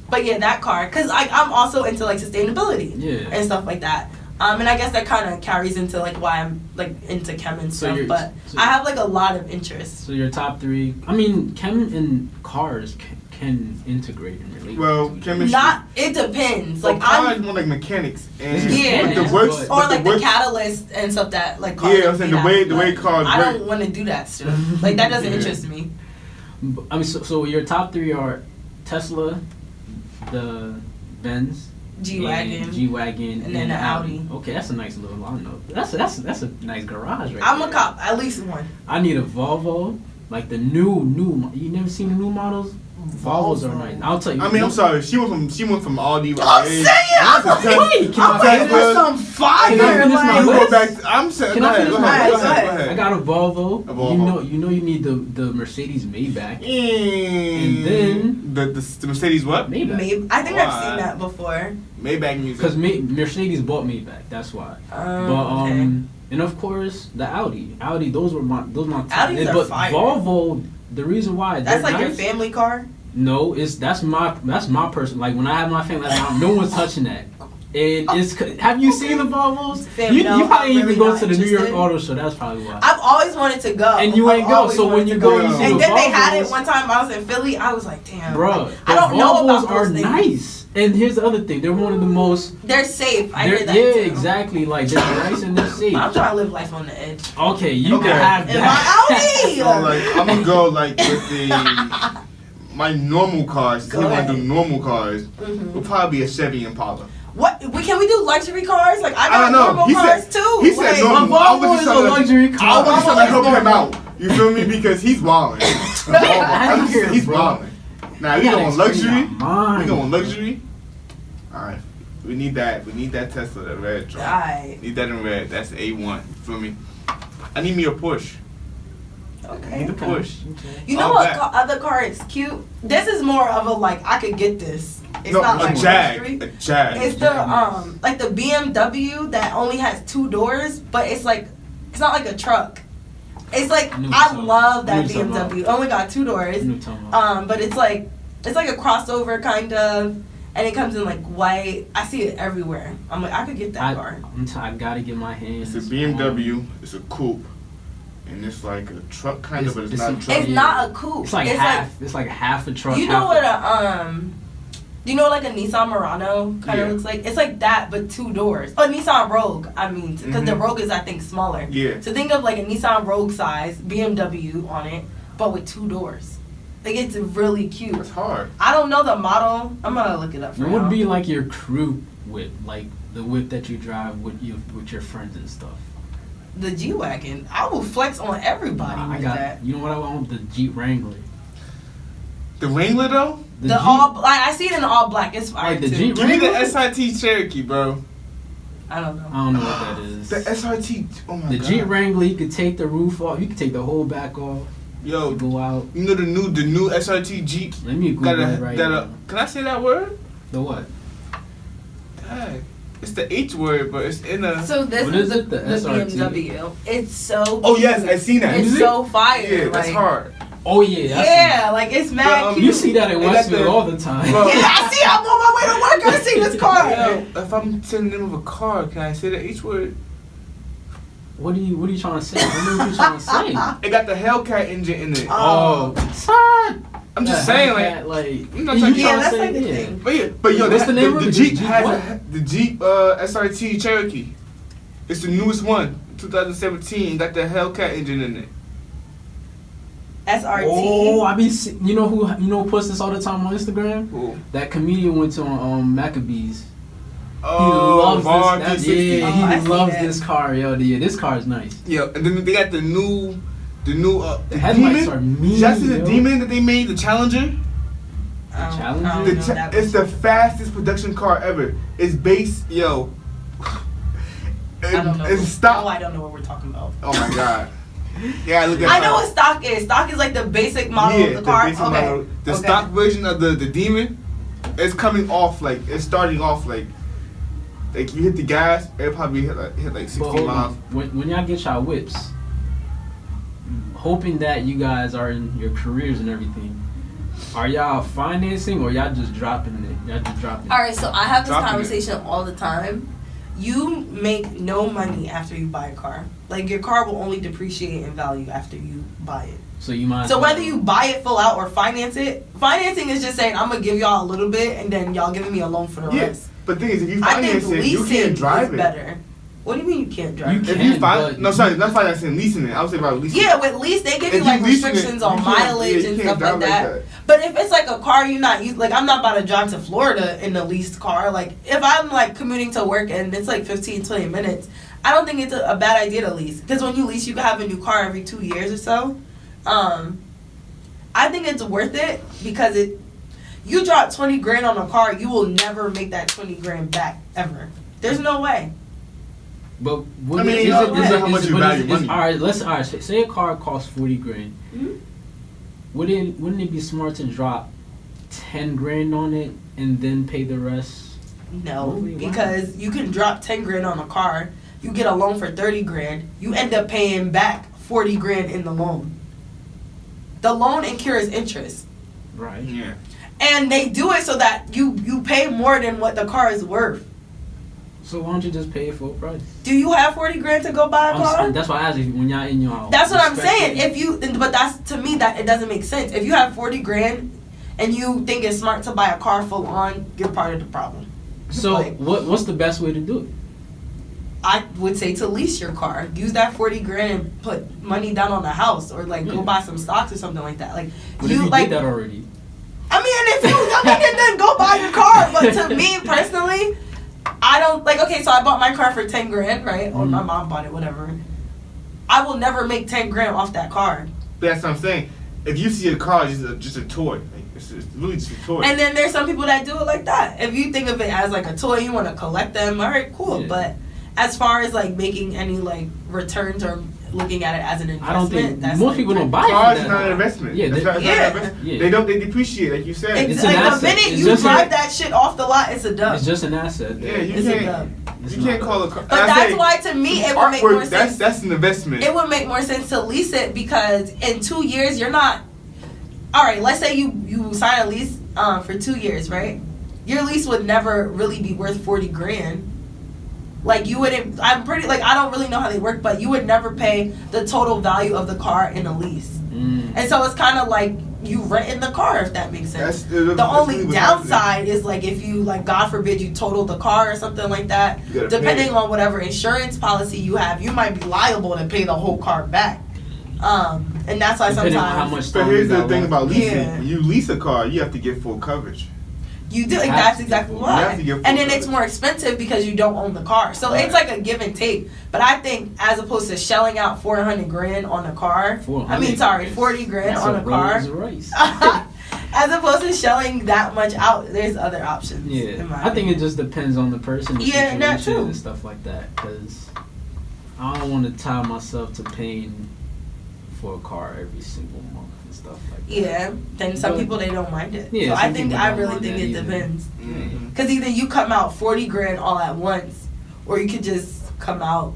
but yeah, that car, cause I'm also into like sustainability and stuff like that. And I guess that kind of carries into like why I'm like into chem and stuff. But I have like a lot of interests. So your top three. I mean, chem and cars can integrate and relate. Well, chemistry. It depends. Like I'm more like mechanics and the works, or like the catalyst and stuff that like cars. Yeah, I'm saying the way cars work. I don't want to do that stuff. Like that doesn't interest me. I mean, so your top three are Tesla, the Benz, G-Wagon, and then the Audi. Okay, that's a nice little lineup. That's a nice garage right I'm there. a cop, at least one. I need a Volvo, like the new. You never seen the new models? Volvos are nice. I'll tell you. I mean, I'm sorry. She went from Audi. I'm saying, I'm waiting for some fire. Can I finish my list? I'm saying. Can I finish my list? Go ahead. I got a Volvo. A Volvo. You know you need the Mercedes Maybach. And then the Mercedes what? Maybach. I think I've seen that before. Maybach music. Because Mercedes bought Maybach. That's why. Okay. And of course the Audi. Those were my top. Audis are fire. Volvo. The reason why that's like nice, your family car. No, that's my person. Like when I have my family, no one's touching that. And it's have you seen the Volvos? You probably even really go to the New York Auto Show. That's probably why. I've always wanted to go. And you ain't go. So when you go, you see and the then Volvos, they had it one time. I was in Philly. I was like, damn, bro. I don't know about Volvos are those things. nice. And here's the other thing. They're one of the most. They're safe. I hear that yeah, too. exactly. Like they're nice and they're safe. I'm trying to live life on the edge. Okay, you can have In that. my Audi. So like I'm gonna go like with my normal cars. If you want to do normal cars, will probably be a Chevy Impala. What? Can we do luxury cars? Like I don't got know. normal cars too. He said normal. A Volvo is a luxury car. I was trying to help him out. You feel me? Because he's wilding. He's wilding. Now we going luxury. We going luxury. All right. We need that. We need that Tesla, that red truck. Right. Need that in red. That's the A1. You feel me? I need me a Porsche. Okay. I need a Porsche. You know what other car is cute? This is more of a like I could get this. It's not like a Jag. It's the like the BMW that only has 2 doors, but it's like it's not like a truck. It's like I love that BMW. It only got 2 doors. But it's like a crossover kind of, and it comes in like white. I see it everywhere. I'm like I could get that car. I gotta get my hands. It's a BMW. It's a coupe. And it's like a truck kind of, but it's not a truck. It's not a coupe. It's like half. It's like half a truck. You know what you know like a Nissan Murano kind of looks like? It's like that, but 2 doors. Oh, Nissan Rogue. I mean, because the Rogue is I think smaller. Yeah. So think of like a Nissan Rogue size BMW on it, but with 2 doors. Like it's really cute. It's hard. I don't know the model. I'm gonna look it up. What would be like your crew whip, like the whip that you drive with your friends and stuff? The G-Wagon. I will flex on everybody that. You know what I want? The Jeep Wrangler. The Wrangler though? The all black. I see it in all black. It's fire like the too. Jeep Give me the SRT Cherokee, bro. I don't know. I don't know what that is. The SRT. Oh my god. The Jeep Wrangler. You could take the roof off. You could take the whole back off. Yo, go out. You know the new SRT Jeep. Let me Google it right now. Can I say that word? The what? Dang. It's the H word, but it's in a. So this is it? The BMW. It's so. Oh yes, I seen that. It's so fire. Yeah, that's hard. Oh yeah. Yeah, like it's mad cute. You see that in Westfield all the time. Yeah, I see. I'm on my way to work. I see this car. Yo, if I'm saying the name of a car, can I say the H word? What are you trying to say? What are you trying to say? It got the Hellcat engine in it. Oh, Saad. I'm just saying, like you know what that's like the thing. But yo, what's the name of the Jeep has the Jeep SRT Cherokee. It's the newest one, 2017. Got the Hellcat engine in it. SRT. Oh, I be you know who posts this all the time on Instagram? Who? That comedian went to Maccabees. Oh, he loves this car, yo. Yeah, this car is nice. Yo, and then they got the new the headlights Demon. are mean. Did you see the Demon that they made, the Challenger? Challenger? It's the fastest production car ever. It's based, yo. I don't know. It's stock. Oh, I don't know what we're talking about. Oh my god. Yeah, look at. I know what stock is. Stock is like the basic model of the car. Basic model. The stock version of the Demon, it's coming off like it's starting off like you hit the gas, it'll probably hit like 60 miles. When y'all get y'all whips, hoping that you guys are in your careers and everything, are y'all financing or y'all just dropping it? Y'all just dropping it? All right, so I have this conversation all the time. You make no money after you buy a car. Like your car will only depreciate in value after you buy it. So you might. So whether you buy it full out or finance it, financing is just saying I'm gonna give y'all a little bit and then y'all giving me a loan for the rest. But the thing is, if you finance it, you can't drive it. Better. What do you mean you can't drive it? If you not financing, leasing it. I would say about leasing. Yeah, with lease they give you like restrictions on mileage and stuff like that. But if it's like a car you're not used, like I'm not about to drive to Florida in a leased car. Like if I'm like commuting to work and it's like 15-20 minutes, I don't think it's a bad idea to lease. Because when you lease, you can have a new car every 2 years or so. I think it's worth it because you drop 20 grand on a car, you will never make that 20 grand back ever. There's no way. But I mean, is it how much you value money? All right. Say a car costs 40 grand. Mm-hmm. Wouldn't it be smart to drop 10 grand on it and then pay the rest? No, because you can drop 10 grand on a car, you get a loan for 30 grand, you end up paying back 40 grand in the loan. The loan incurs interest. Right. Yeah. And they do it so that you pay more than what the car is worth. So why don't you just pay full price? Do you have 40 grand to go buy a car? That's why I asked you when y'all in your house. That's what I'm saying. But that's to me that it doesn't make sense. If you have 40 grand and you think it's smart to buy a car full on, you're part of the problem. So what's the best way to do it? I would say to lease your car. Use that 40 grand and put money down on the house, or go buy some stocks or something like that. Like but you did that already. I mean, then go buy your car. But to me personally, I don't okay. So I bought my car for 10 grand, right? Or my mom bought it, whatever. I will never make 10 grand off that car. But that's what I'm saying. If you see a car, it's just a toy. It's really just a toy. And then there's some people that do it like that. If you think of it as like a toy, you want to collect them. All right, cool. Yeah. But as far as like making any like returns or looking at it as an investment, I don't think that's most like, people don't buy it. Cars is not an investment. Yeah, That's not an investment. Yeah. They depreciate, like you said. It's an like the asset. minute It's you just drive that shit off the lot, it's a dub. It's just an asset. Yeah, you It's a can't. dub. You can't call a car. But that's why to me it would make more sense. That's an investment. It would make more sense to lease it because in 2 years you're not. All right, let's say you sign a lease for 2 years, right? Your lease would never really be worth $40,000. Like you wouldn't. I don't really know how they work, but you would never pay the total value of the car in a lease. And so it's kind of like you renting the car, if that makes sense. The only downside is like if you like God forbid you total the car or something like that. Depending on whatever insurance policy you have, you might be liable to pay the whole car back. And that's why depending sometimes. On how much but time here's the thing about leasing: Yeah. you lease a car, you have to get full coverage. You do, and that's exactly why. And then it's more expensive because you don't own the car. So it's like a give and take. But I think as opposed to shelling out $400,000 on a car, $40,000 on a car. As opposed to shelling that much out, there's other options. Yeah, I think it just depends on the person, the situation, that too. and stuff like that. Because I don't want to tie myself to paying for a car every single month. Stuff like that. Yeah, then some people they don't mind it. Yeah, so I really think it depends. Because either you come out $40,000 all at once, or you could just come out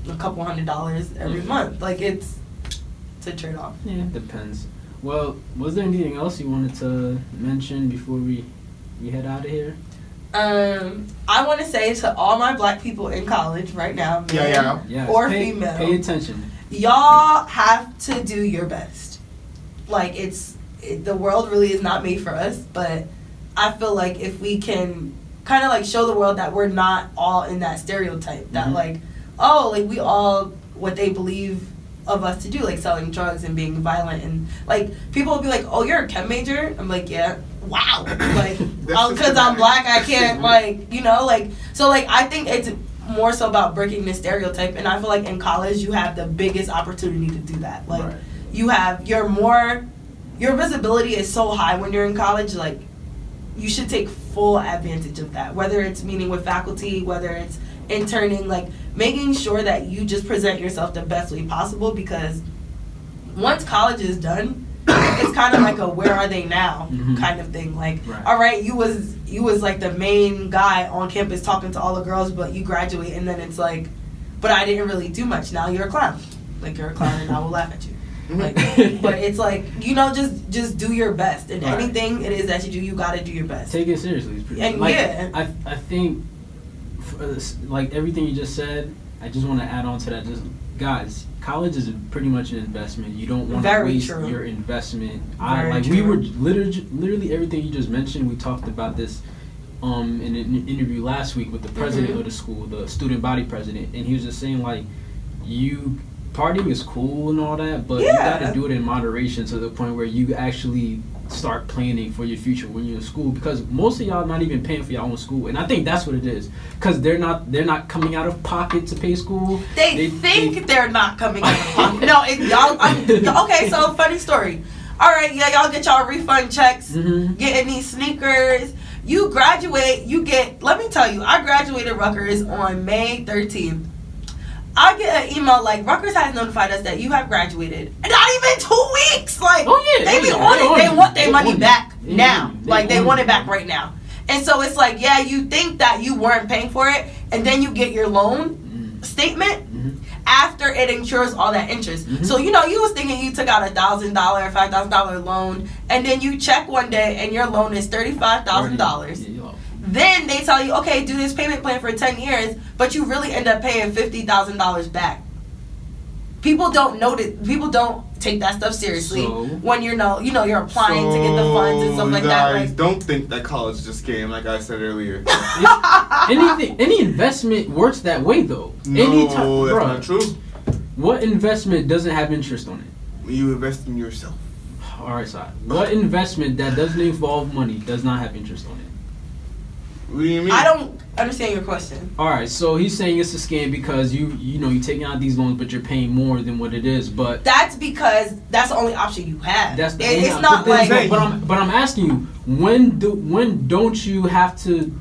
a couple $100 every month. Like it's a trade off. Yeah, it depends. Well, was there anything else you wanted to mention before we head out of here? I want to say to all my black people in college right now, yeah. or female, pay attention. Y'all have to do your best. Like the world really is not made for us, but I feel like if we can kind of like show the world that we're not all in that stereotype, that like, oh, like we all what they believe of us to do, like selling drugs and being violent, and like people will be like, oh, you're a chem major? I'm like, yeah. Wow. Like, because I'm black, I can't like, like, so like I think it's more so about breaking the stereotype, and I feel like in college you have the biggest opportunity to do that. Like you have your visibility is so high when you're in college, like you should take full advantage of that, whether it's meeting with faculty, whether it's interning, like making sure that you just present yourself the best way possible, because once college is done, it's kind of like a where are they now kind of thing. Like, all right, you was like the main guy on campus talking to all the girls, but you graduate and then it's like, but I didn't really do much. Now you're a clown. Like you're a clown and I will laugh at you. Like, but it's like, just do your best, and anything it is that you do, you gotta do your best. Take it seriously. And like, I think like everything you just said, I just want to add on to that. Just guys, college is pretty much an investment. You don't want to waste your investment. We were literally everything you just mentioned. We talked about this in an interview last week with the president of the school, the student body president, and he was just saying like, partying is cool and all that, but you gotta do it in moderation to the point where you actually start planning for your future when you're in school, because most of y'all not even paying for your own school, and I think that's what it is, because they're not coming out of pocket to pay school. They think they're not coming out of pocket. No, okay, so funny story. All right, y'all get y'all refund checks, getting these sneakers. You graduate, let me tell you, I graduated Rutgers on May 13th. I get an email like, Rutgers has notified us that you have graduated. And not even 2 weeks! Like, they be on it. They want their money back now. Like, they want it back right now. And so it's like, you think that you weren't paying for it, and then you get your loan statement after it insures all that interest. So, you was thinking you took out $1,000, $5,000 loan, and then you check one day and your loan is $35,000. Then they tell you, okay, do this payment plan for 10 years, but you really end up paying $50,000 back. People don't notice. People don't take that stuff seriously when you're you're applying to get the funds and stuff like that. Guys, don't think that college is a scam, like I said earlier. Any investment works that way though. No, that's not true. What investment doesn't have interest on it? When you invest in yourself. All right, Saad. What investment that doesn't involve money does not have interest on it? What do you mean? I don't understand your question. All right, so he's saying it's a scam because you're taking out these loans, but you're paying more than what it is. But that's because that's the only option you have. That's the it's not like. But I'm asking you, when don't you have to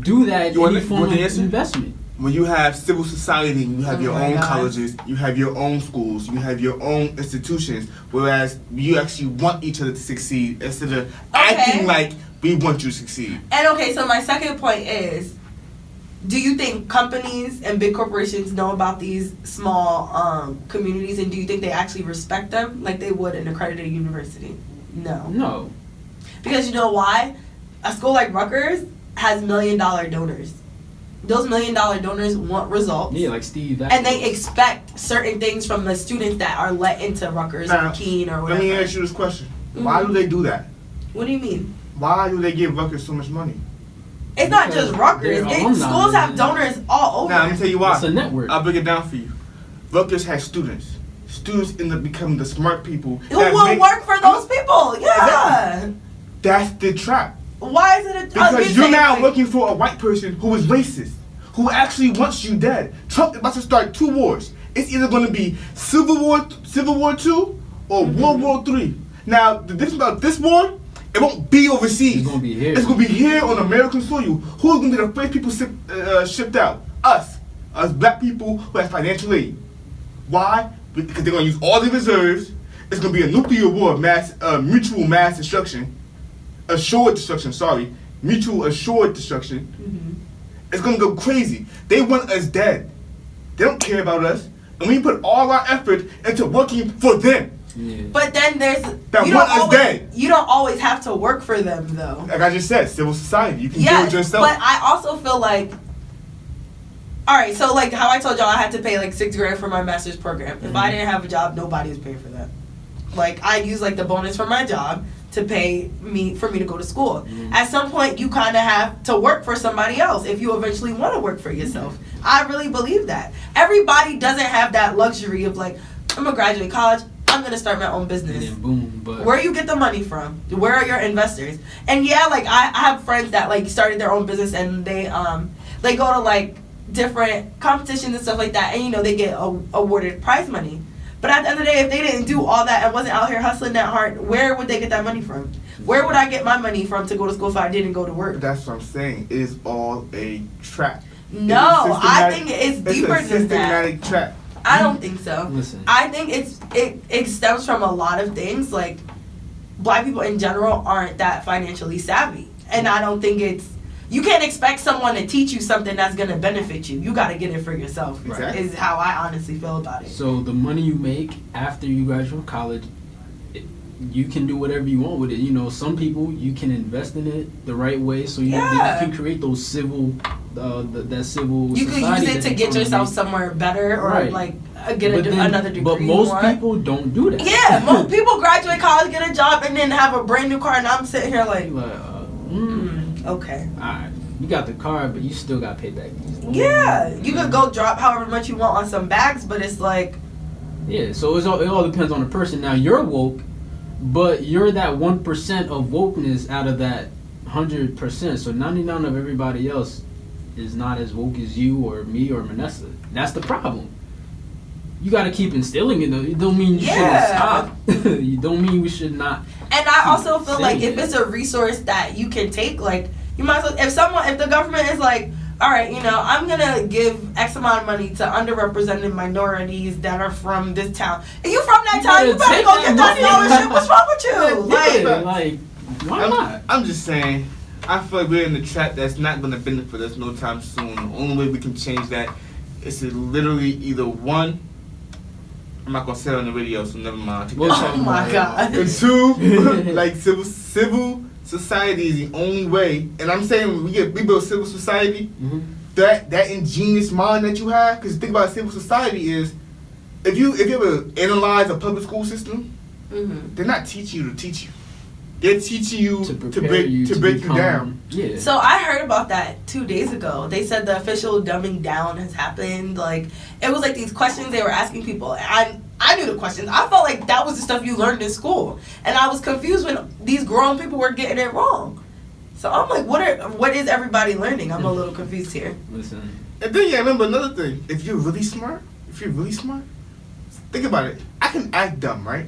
do that in any form of investment? when you have civil society, you have your own God. colleges, you have your own schools, you have your own institutions, whereas you actually want each other to succeed instead of acting like we want you to succeed. And okay, so my second point is, do you think companies and big corporations know about these small communities, and do you think they actually respect them like they would an accredited university? No. No. Because you know why? A school like Rutgers has $1 million donors. Those $1 million donors want results. Yeah, like Steve. And they expect certain things from the students that are let into Rutgers or Keen or whatever. Let me ask you this question. Why do they do that? What do you mean? Why do they give Rutgers so much money? It's not just Rutgers. Schools have donors all over. Now, let me tell you why. It's a network. I'll break it down for you. Rutgers has students. Students end up becoming the smart people. Who will work for those people? Yeah. That's the trap. Why is it a... Because you're now looking for a white person who is racist, who actually wants you dead. Trump is about to start 2 wars. It's either going to be Civil War II or World War III. Now, the difference about this war, it won't be overseas. It's going to be here. It's going to be here on American soil. Who's going to be the first people shipped out? Us. Us black people who have financial aid. Why? Because they're going to use all the reserves. It's going to be a nuclear war, mutual mass destruction. Assured destruction, mutual assured destruction. It's gonna go crazy. They want us dead. They don't care about us, and we put all our effort into working for them. Yeah. But then there's you don't always have to work for them though. Like I just said, civil society. You can do it yourself. But I also feel like, all right, so like how I told y'all, I had to pay like $6,000 for my master's program. If I didn't have a job, nobody was paying for that. Like I'd use like the bonus from my job to pay me to go to school. At some point, you kind of have to work for somebody else if you eventually want to work for yourself. I really believe that. Everybody doesn't have that luxury of like, I'm gonna graduate college, I'm gonna start my own business. And then boom, but where you get the money from? Where are your investors? And yeah, like I have friends that like started their own business and they go to like different competitions and stuff like that, and you know they get awarded prize money. But at the end of the day, if they didn't do all that and wasn't out here hustling that hard, where would they get that money from? Where would I get my money from to go to school if I didn't go to work? That's what I'm saying. It is all a trap. No, I think it's deeper than that. It's a systematic trap. I don't think so. Listen. I think it stems from a lot of things. Like, black people in general aren't that financially savvy. And I don't think you can't expect someone to teach you something that's going to benefit you. You got to get it for yourself. Exactly. Is how I honestly feel about it. So the money you make after you graduate from college, you can do whatever you want with it. You know, some people, you can invest in it the right way so you can create those civil, that civil you society. You can use it to get yourself somewhere better or like get another degree. But most people don't do that. Yeah, most people graduate college, get a job, and then have a brand new car, and I'm sitting here like okay. Alright, you got the car, but you still got to pay back these loans. Yeah, you could go drop however much you want on some bags, but it's like... Yeah, so it all depends on the person. Now, you're woke, but you're that 1% of wokeness out of that 100%. So 99 of everybody else is not as woke as you or me or Manessa. That's the problem. You got to keep instilling it, though. It don't mean you shouldn't stop. You don't mean we should not. And I also feel like if it's a resource that you can take, like, you might as well, if the government is like, all right, you know, I'm going to give X amount of money to underrepresented minorities that are from this town. If you from that town, you better go get that scholarship. What's wrong with you? Why not? I'm just saying, I feel like we're in the trap that's not going to benefit us no time soon. The only way we can change that is to literally either one, I'm not going to say it on the radio, so never mind. Oh my God. And two, like civil society is the only way. And I'm saying we build civil society, that ingenious mind that you have, because the thing about civil society is, if you ever analyze a public school system, they're not teaching you to teach you. They're teaching you to break you down. Yeah. So I heard about that 2 days ago. They said the official dumbing down has happened. Like, it was like these questions they were asking people. And I knew the questions. I felt like that was the stuff you learned in school. And I was confused when these grown people were getting it wrong. So I'm like, what is everybody learning? I'm a little confused here. Listen. And then remember another thing. If you're really smart, think about it. I can act dumb, right?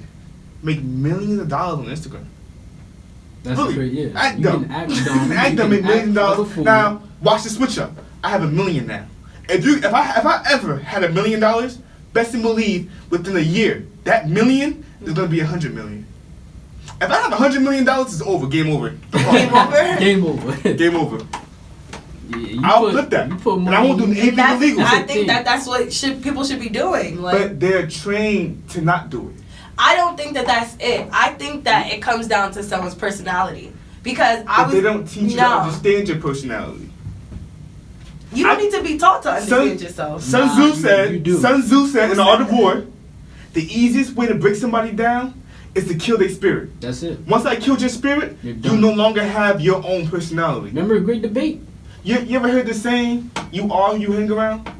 Make millions of dollars on Instagram. That's really? great, yeah. Act you dumb. Can act dumb. Act dumb, make millions of dollars. Now, watch the switch up. I have $1 million now. If I ever had $1 million, best to believe within a year that million is gonna be 100 million. If I have $100 million, it's over. Game over. Game over. Game over. Game over. Yeah, I'll flip that, and I won't do anything illegal. I think that's what people should be doing. Like, but they're trained to not do it. I don't think that's it. I think that it comes down to someone's personality. Because they don't teach you to understand your personality. You don't need to be taught to understand yourself. Sun Tzu said in The Art of War, the easiest way to break somebody down is to kill their spirit. That's it. Once I killed your spirit, you no longer have your own personality. Remember a great debate? You ever heard the saying, you are who you hang around?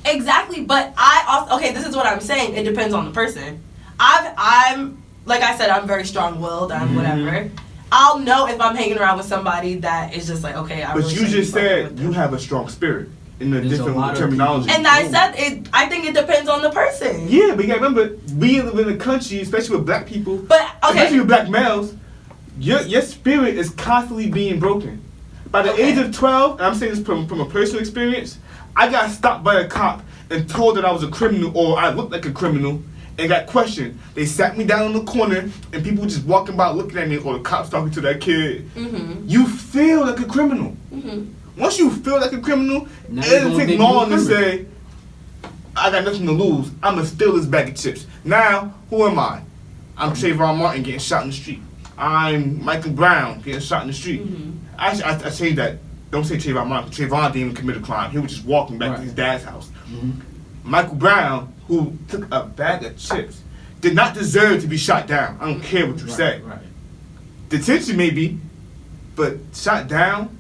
Exactly, but I also, this is what I'm saying. It depends on the person. I'm like I said, I'm very strong-willed and whatever. I'll know if I'm hanging around with somebody that is just like, okay, I really. But you just said you have a strong spirit in a different terminology. And I said it. I think it depends on the person. Yeah, but you gotta remember, we live in a country, especially with black people, especially with black males. Your spirit is constantly being broken. By the age of 12, and I'm saying this from a personal experience, I got stopped by a cop and told that I was a criminal or I looked like a criminal and got questioned. They sat me down in the corner and people just walking by looking at me or the cops talking to that kid. You feel like a criminal. Once you feel like a criminal, it doesn't take long to say, I got nothing to lose. I'm going to steal this bag of chips. Now, who am I? I'm Trayvon Martin getting shot in the street. I'm Michael Brown getting shot in the street. I changed that. Don't say Trayvon Martin. Trayvon didn't even commit a crime. He was just walking back to his dad's house. Michael Brown, who took a bag of chips, did not deserve to be shot down. I don't care what you say. Detention maybe, but shot down?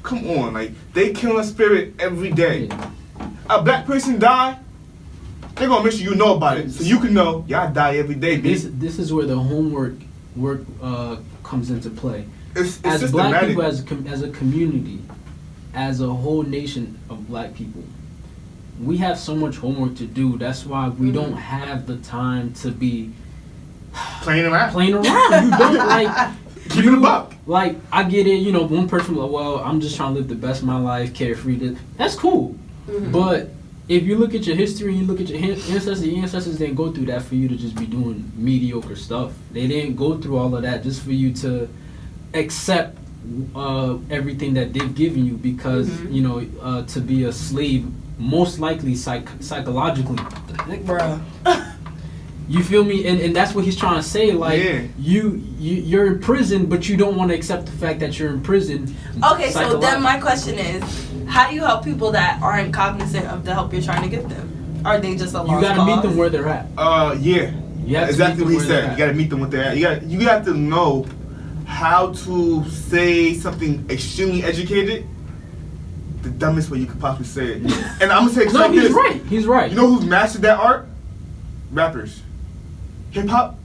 Come on, like, they kill a spirit every day. A black person die, they're gonna make sure you know about it, so you can know, y'all die every day, bitch. This is where the homework comes into play. It's as black people, as a community, as a whole nation of black people, we have so much homework to do. That's why we don't have the time to be playing around. You don't like keep it a buck. Like, I get it. You know, one person like, well, I'm just trying to live the best of my life, carefree. That's cool. But if you look at your history, you look at your ancestors. Your ancestors didn't go through that for you to just be doing mediocre stuff. They didn't go through all of that just for you to accept everything that they've given you because you know to be a slave, most likely psychologically. Bruh. You feel me? And that's what he's trying to say. Like you're in prison, but you don't want to accept the fact that you're in prison. Okay, so then my question is, how do you help people that aren't cognizant of the help you're trying to give them? Are they just a lost You gotta meet them where they're at. Exactly what he said. You gotta meet them where they're at. You have to know how to say something extremely educated the dumbest way you could possibly say it. And I'm gonna say no, he's right. He's right. You know who's mastered that art? Rappers. Hip hop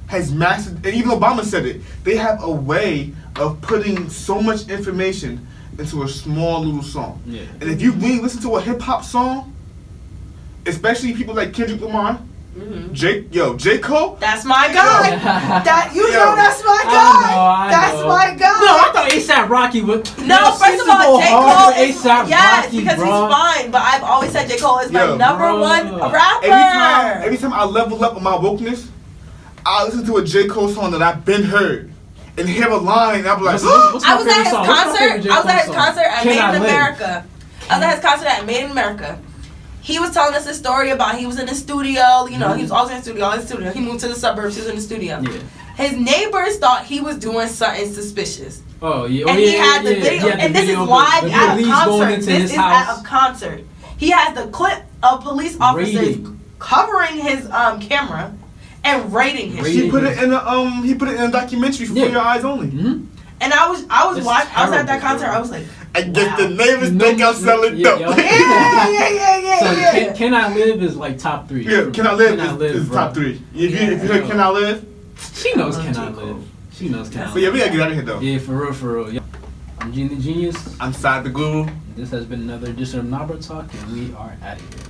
has mastered, and even Obama said it. They have a way of putting so much information into a small little song. Yeah. And if you really listen to a hip hop song, especially people like Kendrick Lamar, J. Cole. That's my guy. That's my guy. That's my guy. No, I thought A$AP Rocky would. No, first of all, J. Cole is Rocky, because he's fine. But I've always said J. Cole is my number one rapper. Every time I level up on my wokeness, I listen to a J. Cole song that I've been heard and hear a line, and I'm like, I was at his concert. I was at his concert at Made in America. I was at his concert at Made in America. He was telling us a story about he was in the studio, you know, he was always in the studio, He moved to the suburbs, he was in the studio. Yeah. His neighbors thought he was doing something suspicious. Oh, yeah. And he had the video, and this is live at a concert. This is at a concert. He has the clip of police officers covering his camera and raiding him. He put it in a documentary for Your Eyes Only. And I was at that concert, I was like, I guess the neighbors think I'm selling dope. Yeah. So Can I Live is like top 3. Yeah, Can I Live is top 3. If you heard Can I Live? She knows Can I Live. She knows Can I Live. But yeah, we gotta get out of here though. Yeah, for real. Yeah. I'm Jeen the Jeenius. I'm Saad the Guru. This has been another edition of Nabruh Talk, and we are out of here.